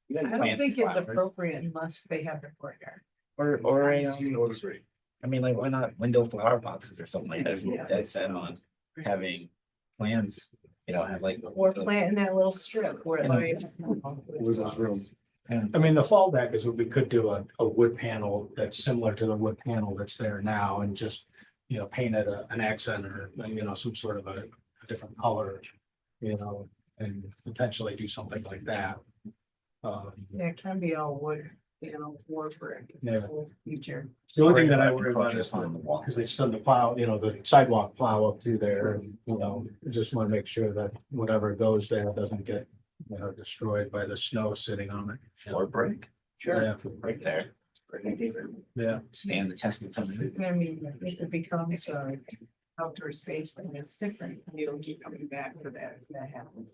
plants think and it's flowers. appropriate unless they have the courtyard. Or a, Notice. I mean, like, why not window flower boxes or something like that? If you're Yeah. dead set on having plants, have like. Or planting that little strip where Yeah. like. I mean, the fallback is we could do a wood panel that's similar to the wood panel that's there now and just, paint it an accent or, some sort of a different color, and potentially do something like that. Yeah, it can be all wood, wood for it. Yeah. Future. The only thing that I worry about Approaches is on the wall. because they send the plow, the sidewalk plow up through there, and, just want to make sure that whatever goes there doesn't get, destroyed by the snow sitting on it. Or brick, Yeah, right there. yeah. Stand the test of time. I mean, if it becomes outdoor space, then it's different, you'll keep coming back for that, if that happens.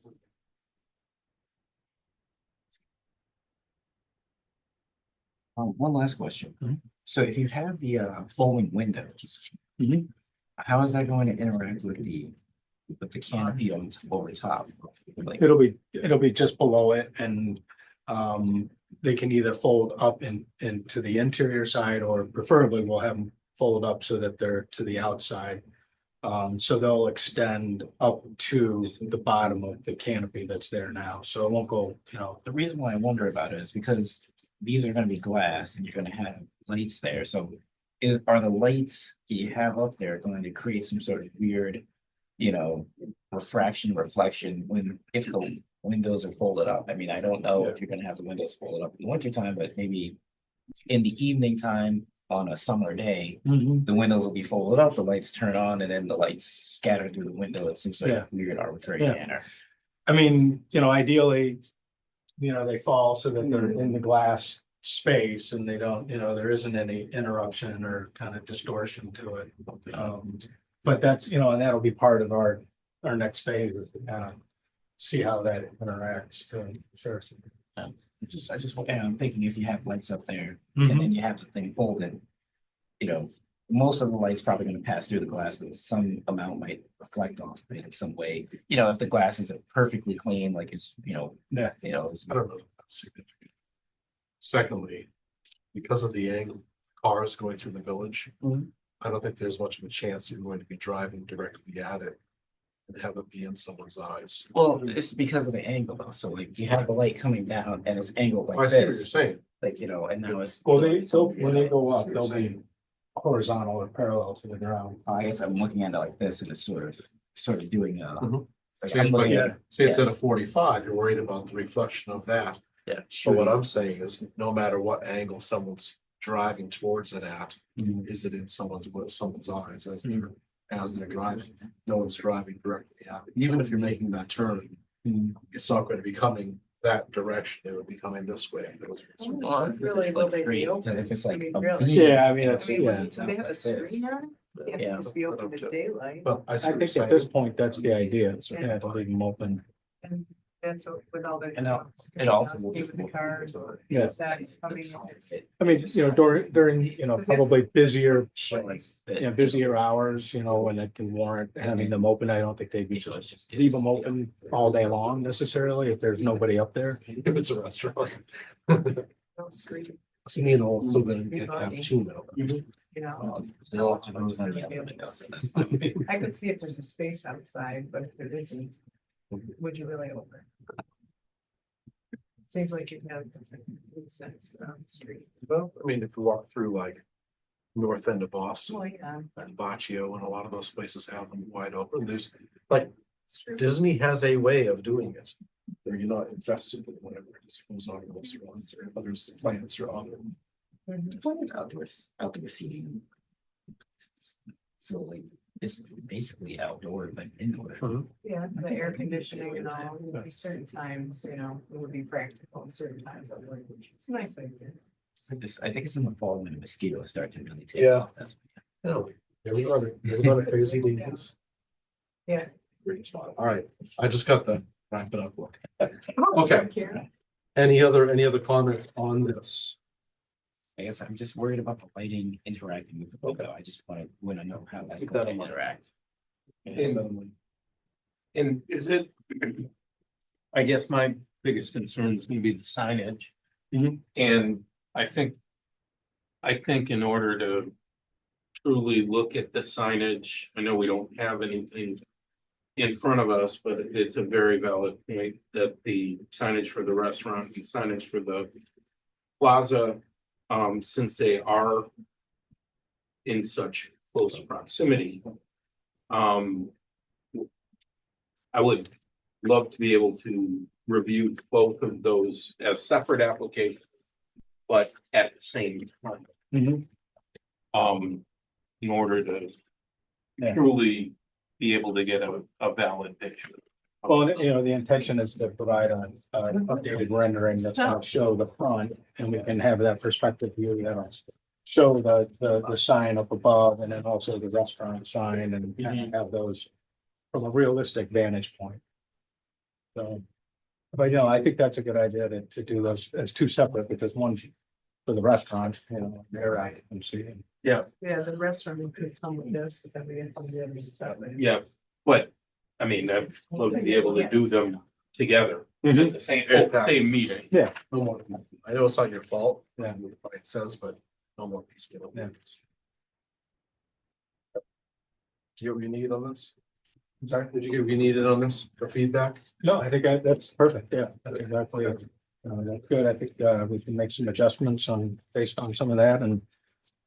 One last question. Mhm. So if you have the folding windows, Mhm. how is that going to interact with the canopy over top? Like, It'll be just below it and they can either fold up into the interior side or preferably we'll have them fold up so that they're to the outside. So they'll extend up to the bottom of the canopy that's there now. So it won't go, the reason why I wonder about it is because these are gonna be glass and you're gonna have lights there, so are the lights that you have up there going to create some sort of weird, reflection if the windows are folded up? I mean, I don't know if you're gonna have the windows folded up in the winter time, but maybe in the evening time, on a summer day, Mhm. the windows will be folded up, the lights turn on, and then the lights scatter through the window in some sort Yeah. of weird arbitrary Yeah. manner. I mean, ideally, they fall so that they're in the glass space and they don't, there isn't any interruption or kind of distortion to it. But that's, and that'll be part of our next phase, is to kind of see how that interacts too. Sure. I'm thinking if you have lights up there Mhm. and then you have the thing folded, most of the light's probably gonna pass through the glass, but some amount might reflect off of it in some way. If the glass isn't perfectly clean, like it's, Yeah. it's I don't know if that's significant. Secondly, because of the angle cars going through the village, Mhm. I don't think there's much of a chance you're going to be driving directly at it and have it be in someone's eyes. Well, it's because of the angle though. So like you have the light coming down and it's angled I like see what you're this, saying. like, and now it's. Well, when they go up, they'll be horizontal or parallel to the ground. I guess I'm looking at it like this and it's sort of doing Mhm. like, Say I'm it's looking like- at- Say it's at a 45, you're worried about the reflection of that. Yeah. So what I'm saying is, no matter what angle someone's driving towards it at, Mhm. is it in someone's eyes as they're driving? No one's driving directly at it. Even if you're making that turn, it's not going to be coming that direction. It would be coming this way. If there was- Well, if Really, it's will like they be great, open? because if it's I like mean, a really? beam, Yeah, I mean, I it's, mean, yeah. do they have a screen on it? They have to Yeah. just be open to daylight, Well, I see I what you're think at this saying. point, that's the idea. Yeah, to leave them open. and that's with all the. And it also will just Even the look cars or Yeah. insects coming, it's. I mean, during, probably busier, like, busier hours, when it can warrant having them open. I don't think they'd be just leave them open all day long necessarily if there's nobody up there. If it's a restaurant. No screen, Also then get cappuccino. you know, Still have to close on the other window, so that's fine. I could see if there's a space outside, but if there isn't, would you really open? Seems like you'd have good sense around the street. Well, I mean, if we walk through like north end of Boston Oh, yeah. and Baccio and a lot of those places have them wide open, there's like Disney has a way of doing it. Where you're not infested with whatever it is goes on in restaurants or others, plants or other. Outdoor seating. So like, it's basically outdoor, but indoor. Yeah, the air conditioning and all, there'd be certain times, it would be practical and certain times that would. It's a nice idea. I think it's in the fall when the mosquitoes start to really take Yeah. off. That's. No, everybody crazy daisies. Yeah. Great spot. All right, I just got the wrap it up look. Oh, Okay. thank you. Any other comments on this? I guess I'm just worried about the lighting interacting with the window. I just want to know how that's Keep going that to in mind. interact. And is it? I guess my biggest concern is gonna be the signage. And I think in order to truly look at the signage, I know we don't have anything in front of us, but it's a very valid point that the signage for the restaurant and signage for the plaza, since they are in such close proximity, I would love to be able to review both of those as separate applications, but at the same time. In order to Yeah. truly be able to get a valid picture. Well, the intention is to provide an updated rendering that's gonna show the front and we can have that perspective view that'll show the sign up above and then also the restaurant sign and kind of have those from a realistic vantage point. So, but I think that's a good idea to do those as two separate because one's for the restaurant, their occupancy. Yeah, the restaurant could come with this, but then we have to do it inside. Yeah, but I mean, I'd love to be able to do them together at the same meeting. Yeah. No more. I know it's not your fault. Yeah. What it says, but no more piecemeal. Yeah. Do you get what you need on this? I'm sorry? Did you get what you needed on this for feedback? No, I think that's perfect. Yeah, that's exactly it. That's good. I think we can make some adjustments based on some of that and,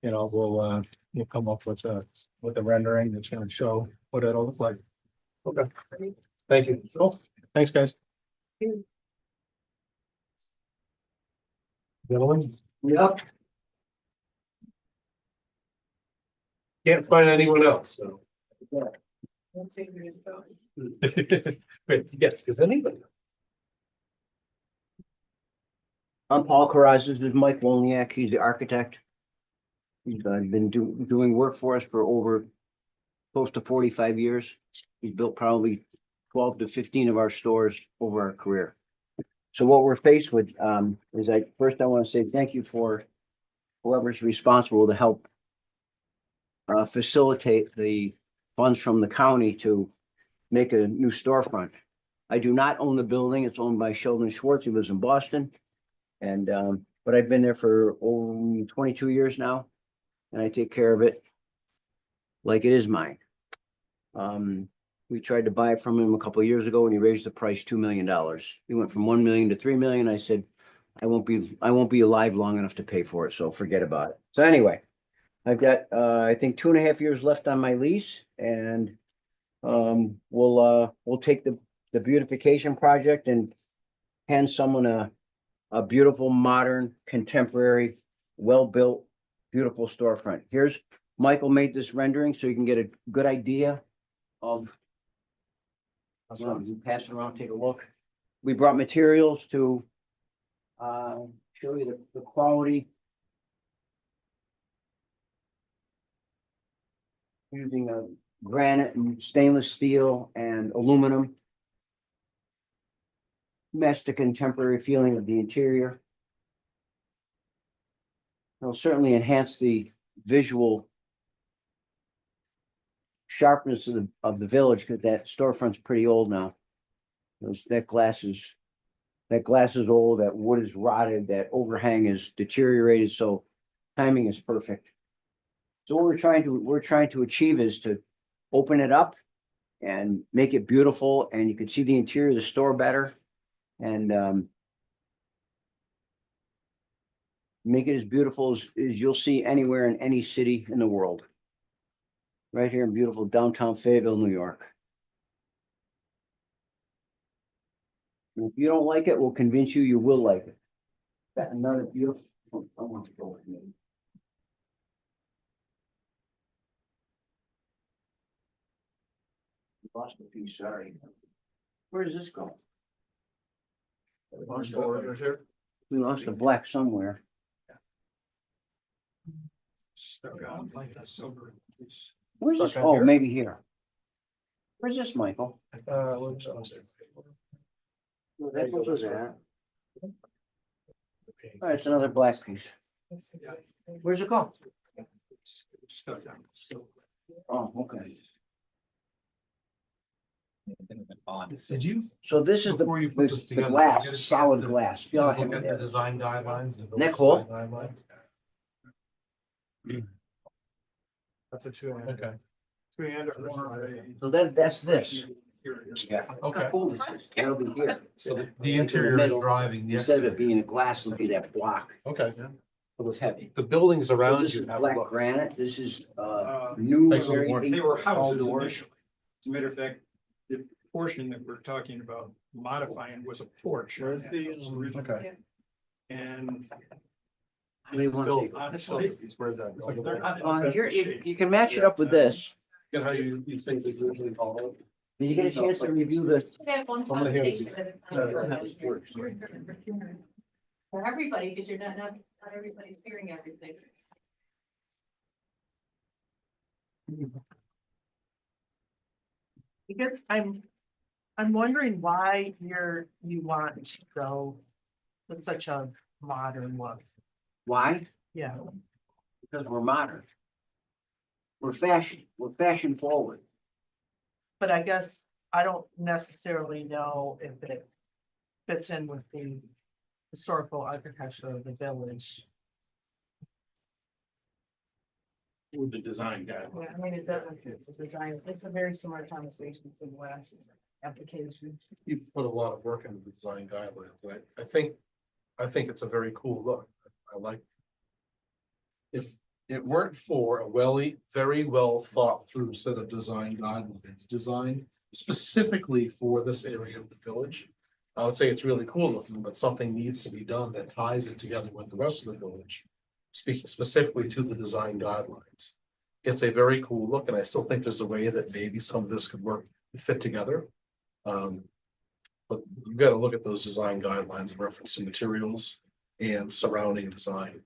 we'll come up with a rendering that's gonna show what it'll look like. Okay. Thank you. Cool. Thanks, guys. Gentlemen? Yep. Can't find anyone else, so. We'll take your info. Wait, yes, is anybody? I'm Paul Carazas, this is Mike Wozniak, he's the architect. He's been doing work for us for over close to 45 years. He's built probably 12 to 15 of our stores over our career. So what we're faced with is first I want to say thank you for whoever's responsible to help facilitate the funds from the county to make a new storefront. I do not own the building, it's owned by Sheldon Schwartz, he lives in Boston. And but I've been there for over 22 years now, and I take care of it like it is mine. We tried to buy it from him a couple of years ago and he raised the price $2 million. He went from 1 million to 3 million. I said, I won't be alive long enough to pay for it, so forget about it. So anyway, I've got I think 2.5 years left on my lease, and we'll take the beautification project and hand someone a beautiful, modern, contemporary, well-built, beautiful storefront. Here's Michael made this rendering so you can get a good idea of. You pass it around, take a look. We brought materials to show you the quality. Using granite and stainless steel and aluminum. Match the contemporary feeling of the interior. It'll certainly enhance the visual sharpness of the village, because that storefront's pretty old now. That glass is old, that wood is rotted, that overhang is deteriorated, so timing is perfect. So what we're trying to achieve is to open it up and make it beautiful, and you can see the interior of the store better, and make it as beautiful as you'll see anywhere in any city in the world. Right here in beautiful downtown Fayetteville, New York. And if you don't like it, we'll convince you you will like it. Got another beautiful. I want to go with me. Lost a piece, sorry. Where does this go? We lost the black somewhere. Where's this? Stuck on Oh, here? maybe here. Where's this, Michael? What was it? That was that. All right, it's another black piece. Where's it go? Oh, okay. Did you? So this is Before you put this the together, glass, you get a solid chance to glass. Feel like Look at the it. design guidelines. the Nick village Hole? design guidelines. That's a 2. Okay. 3 and So that's this. Yeah. Okay. How cool this is. It'll be here. So the In the interior is middle, driving. the Instead of exterior. it being a glass, it'll be that block. Okay. It was heavy. The buildings So around this you is have. black look. granite. This is new. Thanks for the very warning. They were tall houses doors. initially. As a matter of fact, the portion that we're talking about modifying was a porch. on that house originally. Okay. And What do you want? Still- honestly, Where's that? it's like they're not in the best Here, of shape. you can match it up with this. Get how you think they usually call it. Did you get a chance to review the? One gonna hear conversation at a time. Yeah. For everybody, because you're not everybody's hearing everything. Because I'm wondering why you want to go with such a modern look. Why? Yeah, Because we're modern. We're fashion forward. but I guess I don't necessarily know if it fits in with the historical architecture of the village. With the design guide. Yeah, I mean, it doesn't fit the design. It's a very similar conversation to the last application. You put a lot of work into the design guidelines, and I think it's a very cool look. I like. If it weren't for a very well thought through set of design guidelines designed specifically for this area of the village, I would say it's really cool looking, but something needs to be done that ties it together with the rest of the village. Speaking specifically to the design guidelines. it's a very cool look, and I still think there's a way that maybe some of this could work, fit together. But you've got to look at those design guidelines in reference to materials and surrounding design.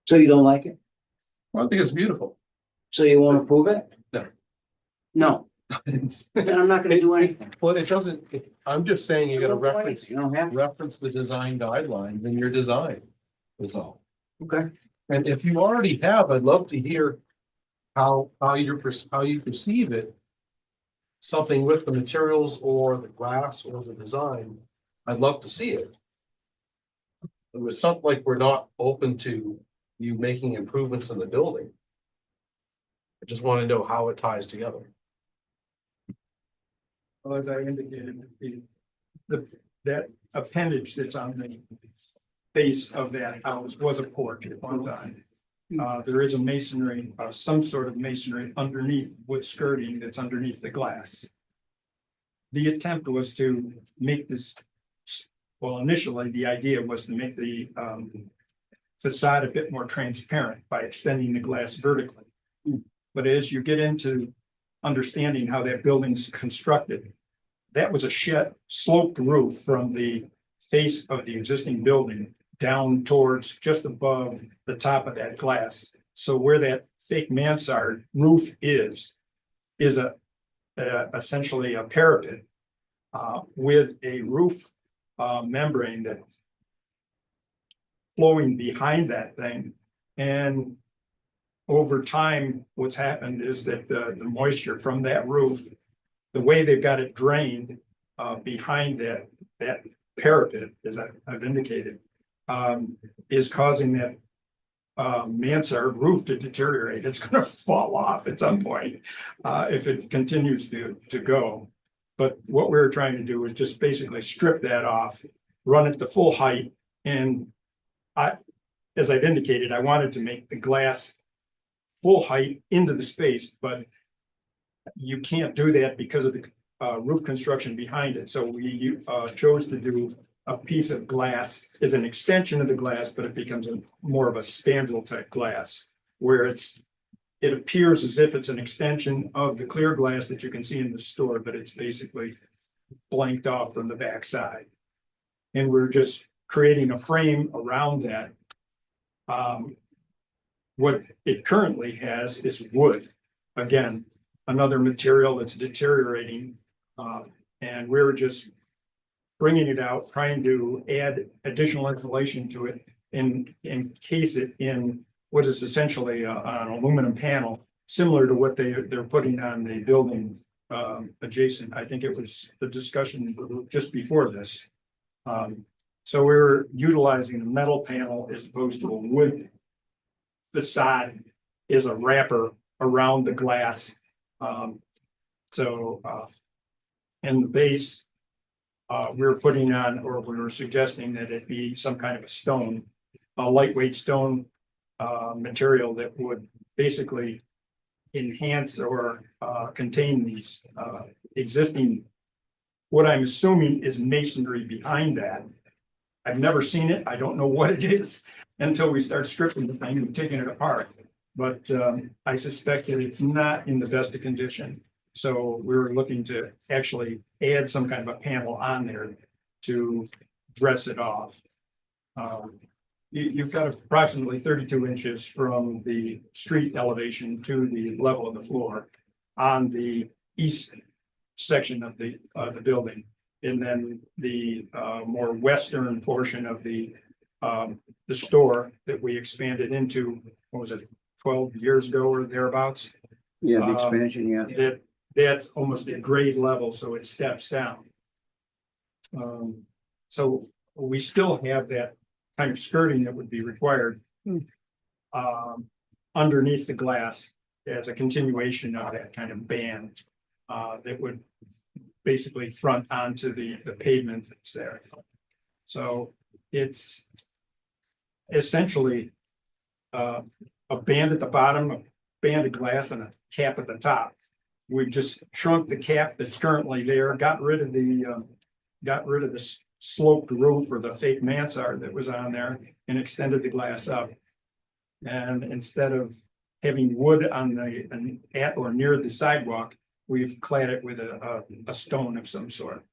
So you don't like it? Well, I think it's beautiful. So you won't approve it? No. No, then I'm not gonna do anything. Well, it doesn't, I'm just saying you gotta reference, You don't have, reference the design guidelines in your design. Is all. okay. And if you already have, I'd love to hear how you perceive it. Something with the materials or the glass or the design, I'd love to see it. It was something like we're not open to you making improvements in the building. I just want to know how it ties together. Well, as I indicated, that appendage that's on the base of that house was a porch at one time. There is a masonry, some sort of masonry underneath wood skirting that's underneath the glass. The attempt was to make this, well, initially, the idea was to make the facade a bit more transparent by extending the glass vertically. But as you get into understanding how that building's constructed, that was a shed sloped roof from the face of the existing building down towards just above the top of that glass. So where that fake mansard roof is essentially a parapet with a roof membrane that's flowing behind that thing. And over time, what's happened is that the moisture from that roof, the way they've got it drained behind that parapet, as I've indicated, is causing that mansard roof to deteriorate. It's going to fall off at some point if it continues to go. But what we're trying to do is just basically strip that off, run it to full height, and as I've indicated, I wanted to make the glass full height into the space, but you can't do that because of the roof construction behind it. So we chose to do a piece of glass as an extension of the glass, but it becomes more of a spandrel type glass where it appears as if it's an extension of the clear glass that you can see in the store, but it's basically blanked off from the back side. And we're just creating a frame around that. What it currently has is wood. Again, another material that's deteriorating. And we're just bringing it out, trying to add additional insulation to it and encase it in what is essentially an aluminum panel, similar to what they're putting on the building adjacent. I think it was the discussion just before this. So we're utilizing a metal panel as opposed to a wood facade is a wrapper around the glass. In the base, we're putting on, or we were suggesting that it be some kind of a stone, a lightweight stone material that would basically enhance or contain these existing, what I'm assuming is masonry behind that. I've never seen it. I don't know what it is until we start stripping the thing and taking it apart. But I suspect that it's not in the best of condition. So we're looking to actually add some kind of a panel on there to dress it off. You've got approximately 32 inches from the street elevation to the level of the floor on the east section of the building. And then the more western portion of the store that we expanded into, what was it, 12 years ago or thereabouts? Yeah, the expansion, yeah. That's almost at grade level, so it steps down. So we still have that kind of skirting that would be required underneath the glass as a continuation of that kind of band that would basically front onto the pavement that's there. So it's essentially a band at the bottom, a band of glass, and a cap at the top. We've just shrunk the cap that's currently there, got rid of the sloped roof or the fake mansard that was on there and extended the glass up. And instead of having wood on at or near the sidewalk, we've clad it with a stone of some sort.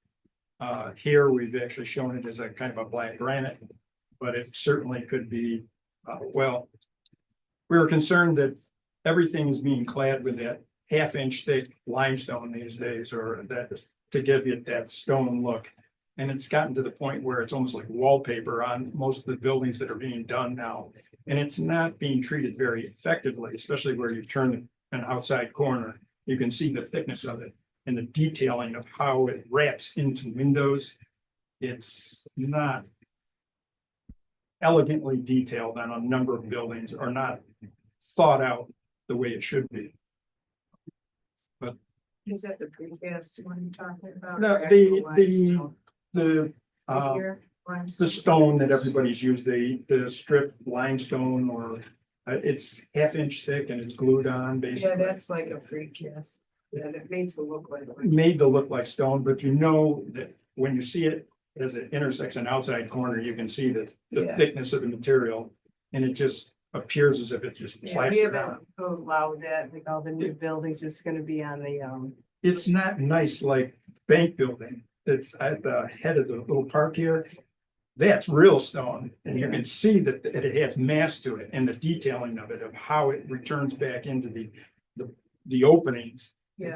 Here, we've actually shown it as a kind of a black granite, but it certainly could be, well, we were concerned that everything is being clad with that 1/2 inch thick limestone these days, or that to give it that stone look. And it's gotten to the point where it's almost like wallpaper on most of the buildings that are being done now. And it's not being treated very effectively, especially where you turn an outside corner. You can see the thickness of it and the detailing of how it wraps into windows. It's not elegantly detailed on a number of buildings, or not thought out the way it should be. Is that the precast one you're talking about? No, or actual limestone? the Here, the limestone? stone that everybody's used, the strip limestone, or it's 1/2 inch thick and it's glued on Yeah, basically. that's like a precast. Yeah, that made to look like. Made to look like stone, but you know that when you see it as it intersects an outside corner, you can see the Yeah. thickness of the material. And it just appears as if it's just Yeah, we plastered haven't on. allowed that, like all the new buildings, it's gonna be on the, It's not nice like bank building that's at the head of the little park here. That's real stone, and you can see that it has mass to it, and the detailing of it, of how it returns back into the openings. yeah,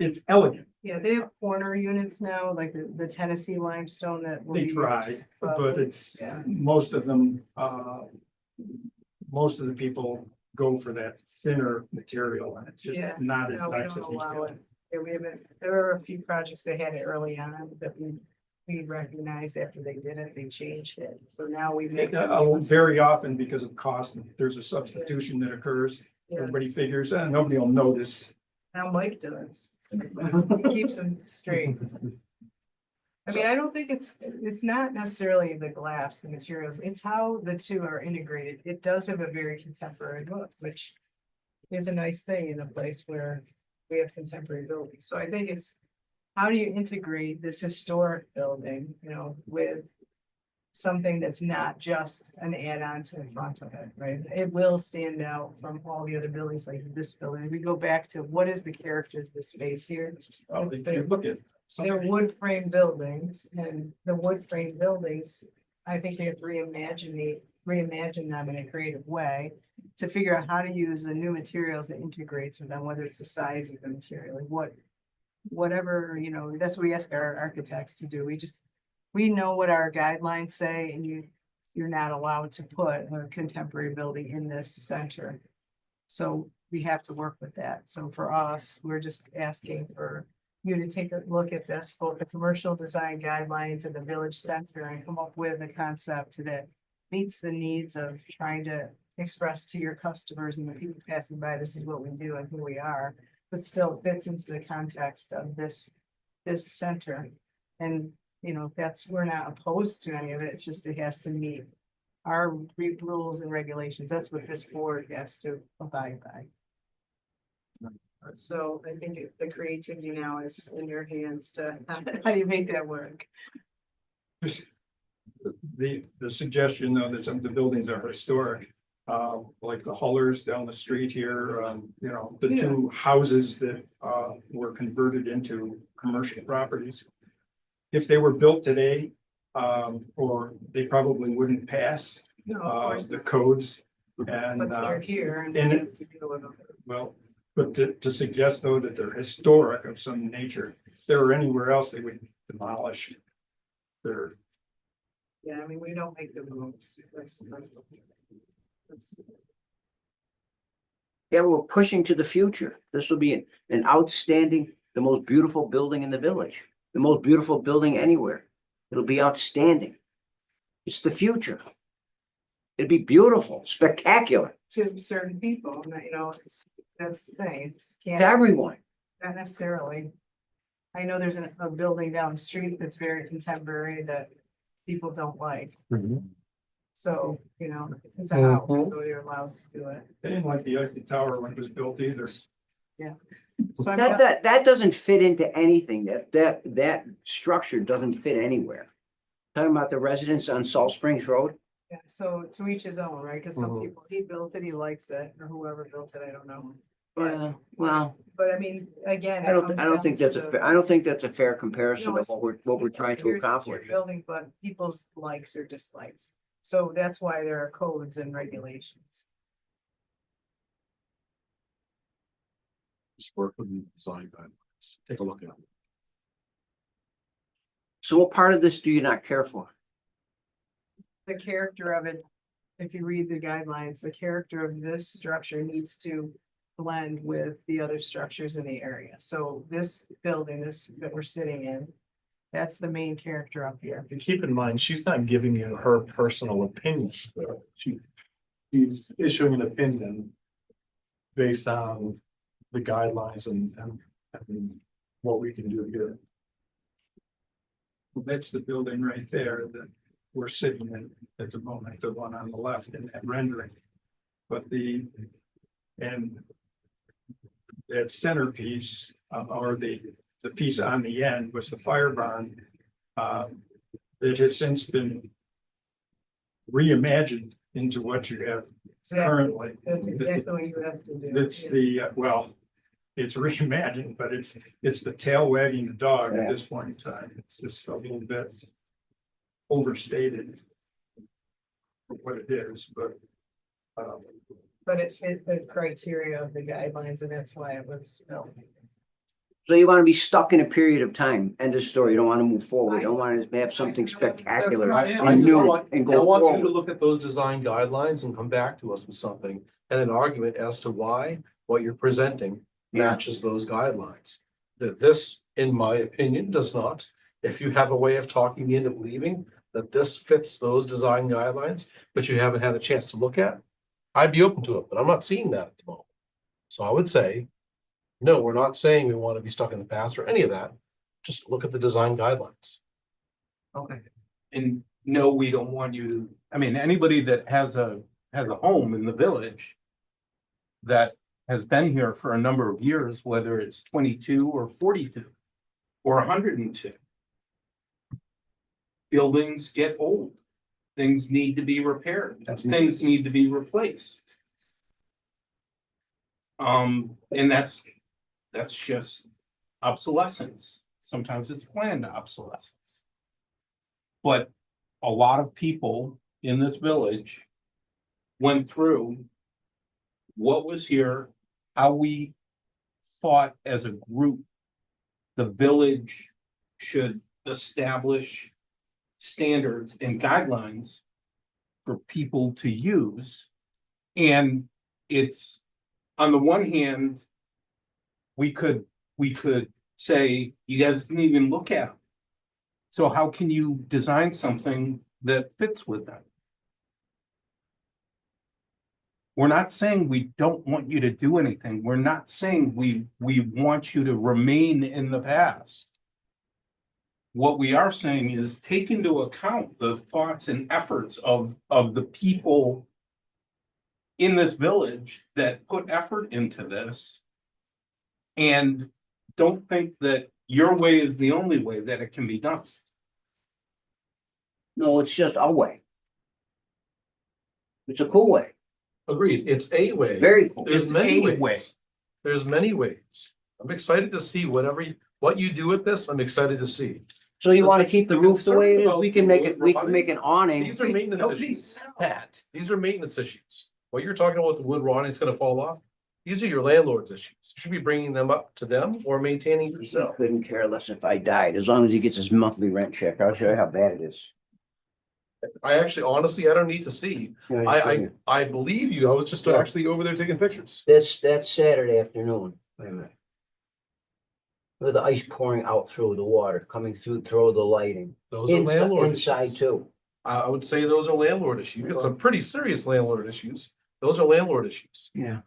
It's elegant. yeah, they have corner units now, like the Tennessee limestone that. They we try, use, but it's, yeah. most of them, most of the people go for that thinner material, and it's just Yeah, not as No, we nice. don't as you allow feel. it. Yeah, we haven't, there were a few projects that had it early on that we recognized after they did it, they changed it, so now we make. Very often, because of cost, there's a substitution that occurs. Yes. Everybody figures, nobody will notice. Now Mike does. He keeps them straight. I mean, I don't think it's not necessarily the glass, the materials, it's how the two are integrated. It does have a very contemporary look, which is a nice thing in a place where we have contemporary buildings. So I think it's, how do you integrate this historic building, you know, with something that's not just an add-on to the front of it, right? It will stand out from all the other buildings like this building. We go back to what is the character of the space here? Well, It's if you the- look at They're wood frame buildings, and the wood frame buildings, I think they have to reimagine them in a creative way. To figure out how to use the new materials that integrates with them, whether it's the size of the material, like whatever, you know, that's what we ask our architects to do. We know what our guidelines say, and you're not allowed to put a contemporary building in this center. So we have to work with that. So for us, we're just asking for you to take a look at this, both the commercial design guidelines and the village center, and come up with a concept that meets the needs of trying to express to your customers and the people passing by, this is what we do and who we are, but still fits into the context of this center. And, you know, we're not opposed to any of it, it's just it has to meet our rules and regulations. That's what this board has to abide by. So I think the creativity now is in your hands to, how do you make that work? the suggestion though, that some of the buildings are historic. Like the Hullers down the street here, you know, the Yeah. two houses that were converted into commercial properties. If they were built today, or they probably wouldn't pass No, of course, the codes. And but they're here and. and we it- have to deal with them. well, but to suggest though that they're historic of some nature, if they were anywhere else, they would demolish. They're, Yeah, I mean, we don't make the rules. That's. Yeah, we're pushing to the future. This will be an outstanding, the most beautiful building in the village, the most beautiful building anywhere. It'll be outstanding. It's the future. It'd be beautiful, spectacular To certain people, and that, you know, that's the thing, it's. to everyone. Not necessarily. I know there's a building down the street that's very contemporary that people don't like. So, you know, it's a house, so you're allowed to do it. they didn't like the Eiffel Tower when it was built either. So I'm, That doesn't fit into anything. That structure doesn't fit anywhere. Talking about the residents on Salt Springs Road? Yeah, so to each his own, right? Cause some Mhm. people, he built it, he likes it, or whoever built it, I don't know. Yeah, well, But I mean, again. I it don't, comes I don't down think to that's the- I don't think that's a fair comparison No, of what we're trying to here's your accomplish. Building, but people's likes or dislikes. So that's why there are codes and regulations. Just work with the design guidelines. Take a look at it. So what part of this do you not care for? The character of it, if you read the guidelines, the character of this structure needs to blend with the other structures in the area. So this building, this that we're sitting in, that's the main character up here. And keep in mind, she's not giving you her personal opinion. She's issuing an opinion based on the guidelines and what we can do here. Well, that's the building right there that we're sitting in at the moment, the one on the left in that rendering. But and that centerpiece, or the piece on the end was the fire barn. That has since been reimagined into what you have Exactly. currently. That's exactly what you have to do. It's well, it's reimagined, but it's the tail wagging the dog at this point in time. It's just a little bit overstated for what it is, but But it fit the criteria of the guidelines and that's why it was built. So you want to be stuck in a period of time, end of story. You don't want to move forward. You don't want to have something spectacular I and just new want, and I go want you to forward. look at those design guidelines and come back to us with something and an argument as to why what you're presenting matches those guidelines. That this, in my opinion, does not. If you have a way of talking me into believing that this fits those design guidelines, but you haven't had a chance to look at, I'd be open to it, but I'm not seeing that at the moment. So I would say, no, we're not saying we want to be stuck in the past or any of that. Just look at the design guidelines. Okay. And no, we don't want you to, I mean, anybody that has a home in the village that has been here for a number of years, whether it's 22 or 42 or 102. Buildings get old. Things need to be repaired. Things need to be replaced. And that's just obsolescence. Sometimes it's planned obsolescence. But a lot of people in this village went through what was here, how we thought as a group the village should establish standards and guidelines for people to use. And it's, on the one hand, we could say, you guys didn't even look at them. So how can you design something that fits with them? We're not saying we don't want you to do anything. We're not saying we want you to remain in the past. What we are saying is take into account the thoughts and efforts of the people in this village that put effort into this. And don't think that your way is the only way that it can be done. No, it's just a way. It's a cool way. Agreed, it's a way. Very cool. There's It's many a way. ways. There's many ways. I'm excited to see what you do with this, I'm excited to see. So you want to keep the roof the way it is? concern We can make it, about we can make an awning. These are maintenance Nobody issues. said that. These are maintenance issues. What you're talking about, the wood rotting, it's gonna fall off. These are your landlord's issues. You should be bringing them up to them or maintaining yourself. Couldn't care less if I died, as long as he gets his monthly rent check. I'll show you how bad it is. I actually, honestly, I don't need to see. I believe you. I was just actually over there taking pictures. That's Saturday afternoon. Wait a minute. With the ice pouring out through the water, coming through the lighting. Those are landlord Inside issues. too. I would say those are landlord issues. You got some pretty serious landlord issues. Those are landlord issues. Yeah.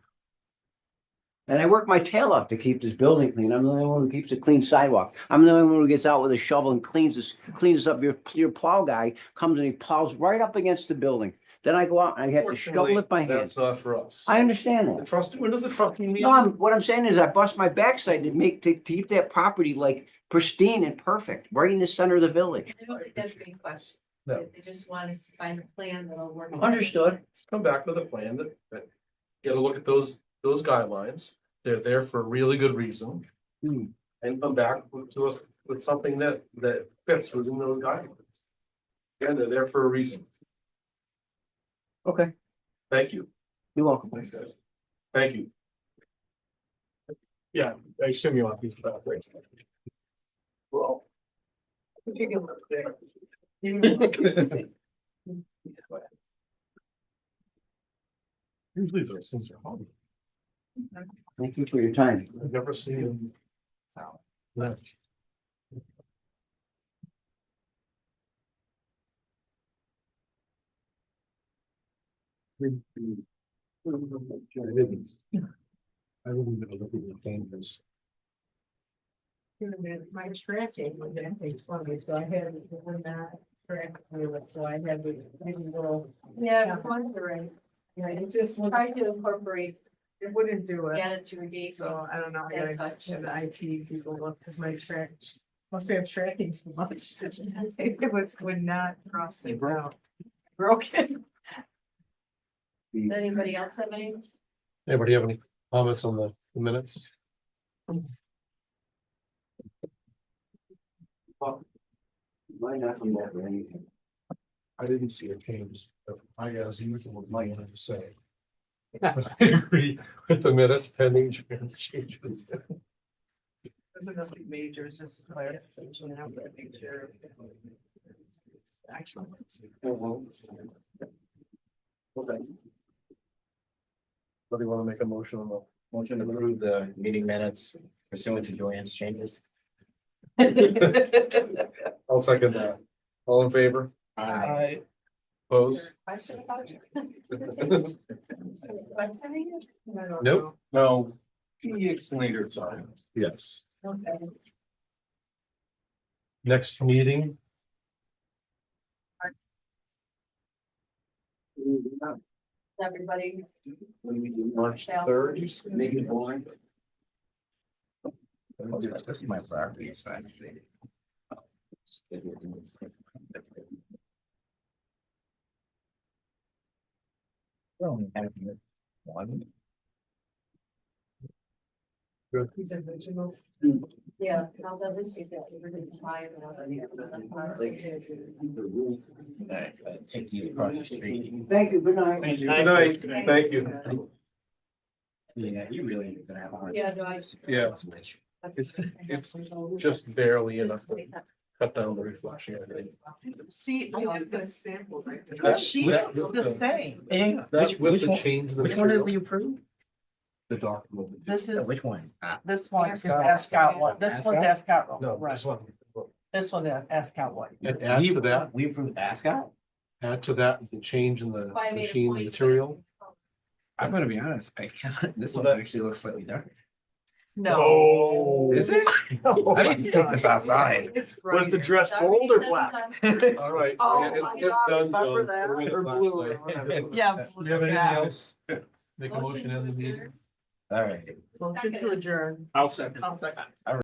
And I work my tail off to keep this building clean. I'm the only one who keeps a clean sidewalk. I'm the only one who gets out with a shovel and cleans this up. Your plow guy comes and he plows right up against the building. Then I go out and I have to shovel it by hand. That's not for us. I understand The that. trust, when does the trusting mean? No, what I'm saying is I bust my backside to keep that property like pristine and perfect, right in the center of the village. I don't think that's being questioned. No. They just want to find a plan that'll work. Understood. Come back with a plan that get a look at those guidelines. They're there for a really good reason. And come back to us with something that fits within those guidelines. Yeah, they're there for a reason. Okay, Thank you. you're welcome. Thanks, guys. Thank you. Yeah, I assume you want these back, right? Well. Usually those things are hard. Thank you for your time. I've never seen them. No. I wouldn't even look at the canvas. My tracking was empty for me, so I had to put that track through it, so I had to maybe little. Yeah, I'm wondering, Yeah, it just was, try to incorporate, it wouldn't do it. get it to a gate. So I don't know, I As gotta such. have the IT people look, because my track, must be have tracking too much. It would not cross things out. Broken. Does anybody else have any? Anybody have any comments on the minutes? Might not come back with anything. I didn't see a change, but I, as usual, might have to say. I agree with the minutes pending changes. Isn't nothing major, it's just clarification, I'm gonna make sure. It's actually. Okay. What do you want to make a motion on the? Motion to approve the meeting minutes pursuant to Joanne's changes. I'll second that. All in favor? Aye. Opposed? I should have thought. Nope. No, he explained her side. Yes. Okay. Next meeting, Everybody. March third. Make it boring. This is my priority, it's fine. One. These are originals. Yeah, how's that Lucy? We're gonna try it Take you across the street. Thank you, good night. Thank you. good night, thank you. Yeah, you really gonna have a hard. Yeah, no, I- Yeah. Switch. It's just barely enough to cut down the reflection, I think. See, I have the samples. That- She that- looks the same. Yeah. That's with the change. in the Which one did material, we approve? The document. This is, Which one? this one is Ascot. Ascot one, this one's Ascot, No, right, this one. this one is Ascot one. And add to that, We approved Ascot? add to that, the change in the Why I made a machine point, material. I'm gonna be honest, this Well, one that- actually looks slightly darker. No. Is it? I didn't take this outside. It's Was the brighter. dress gold or black? All right. Oh, yeah, my it's God, done, remember Joe. that? We're gonna Or class blue or that. whatever. Yeah. Do you have anything yeah. else? Make a motion in the meeting. All right. Motion to adjourn. I'll second. I'll second.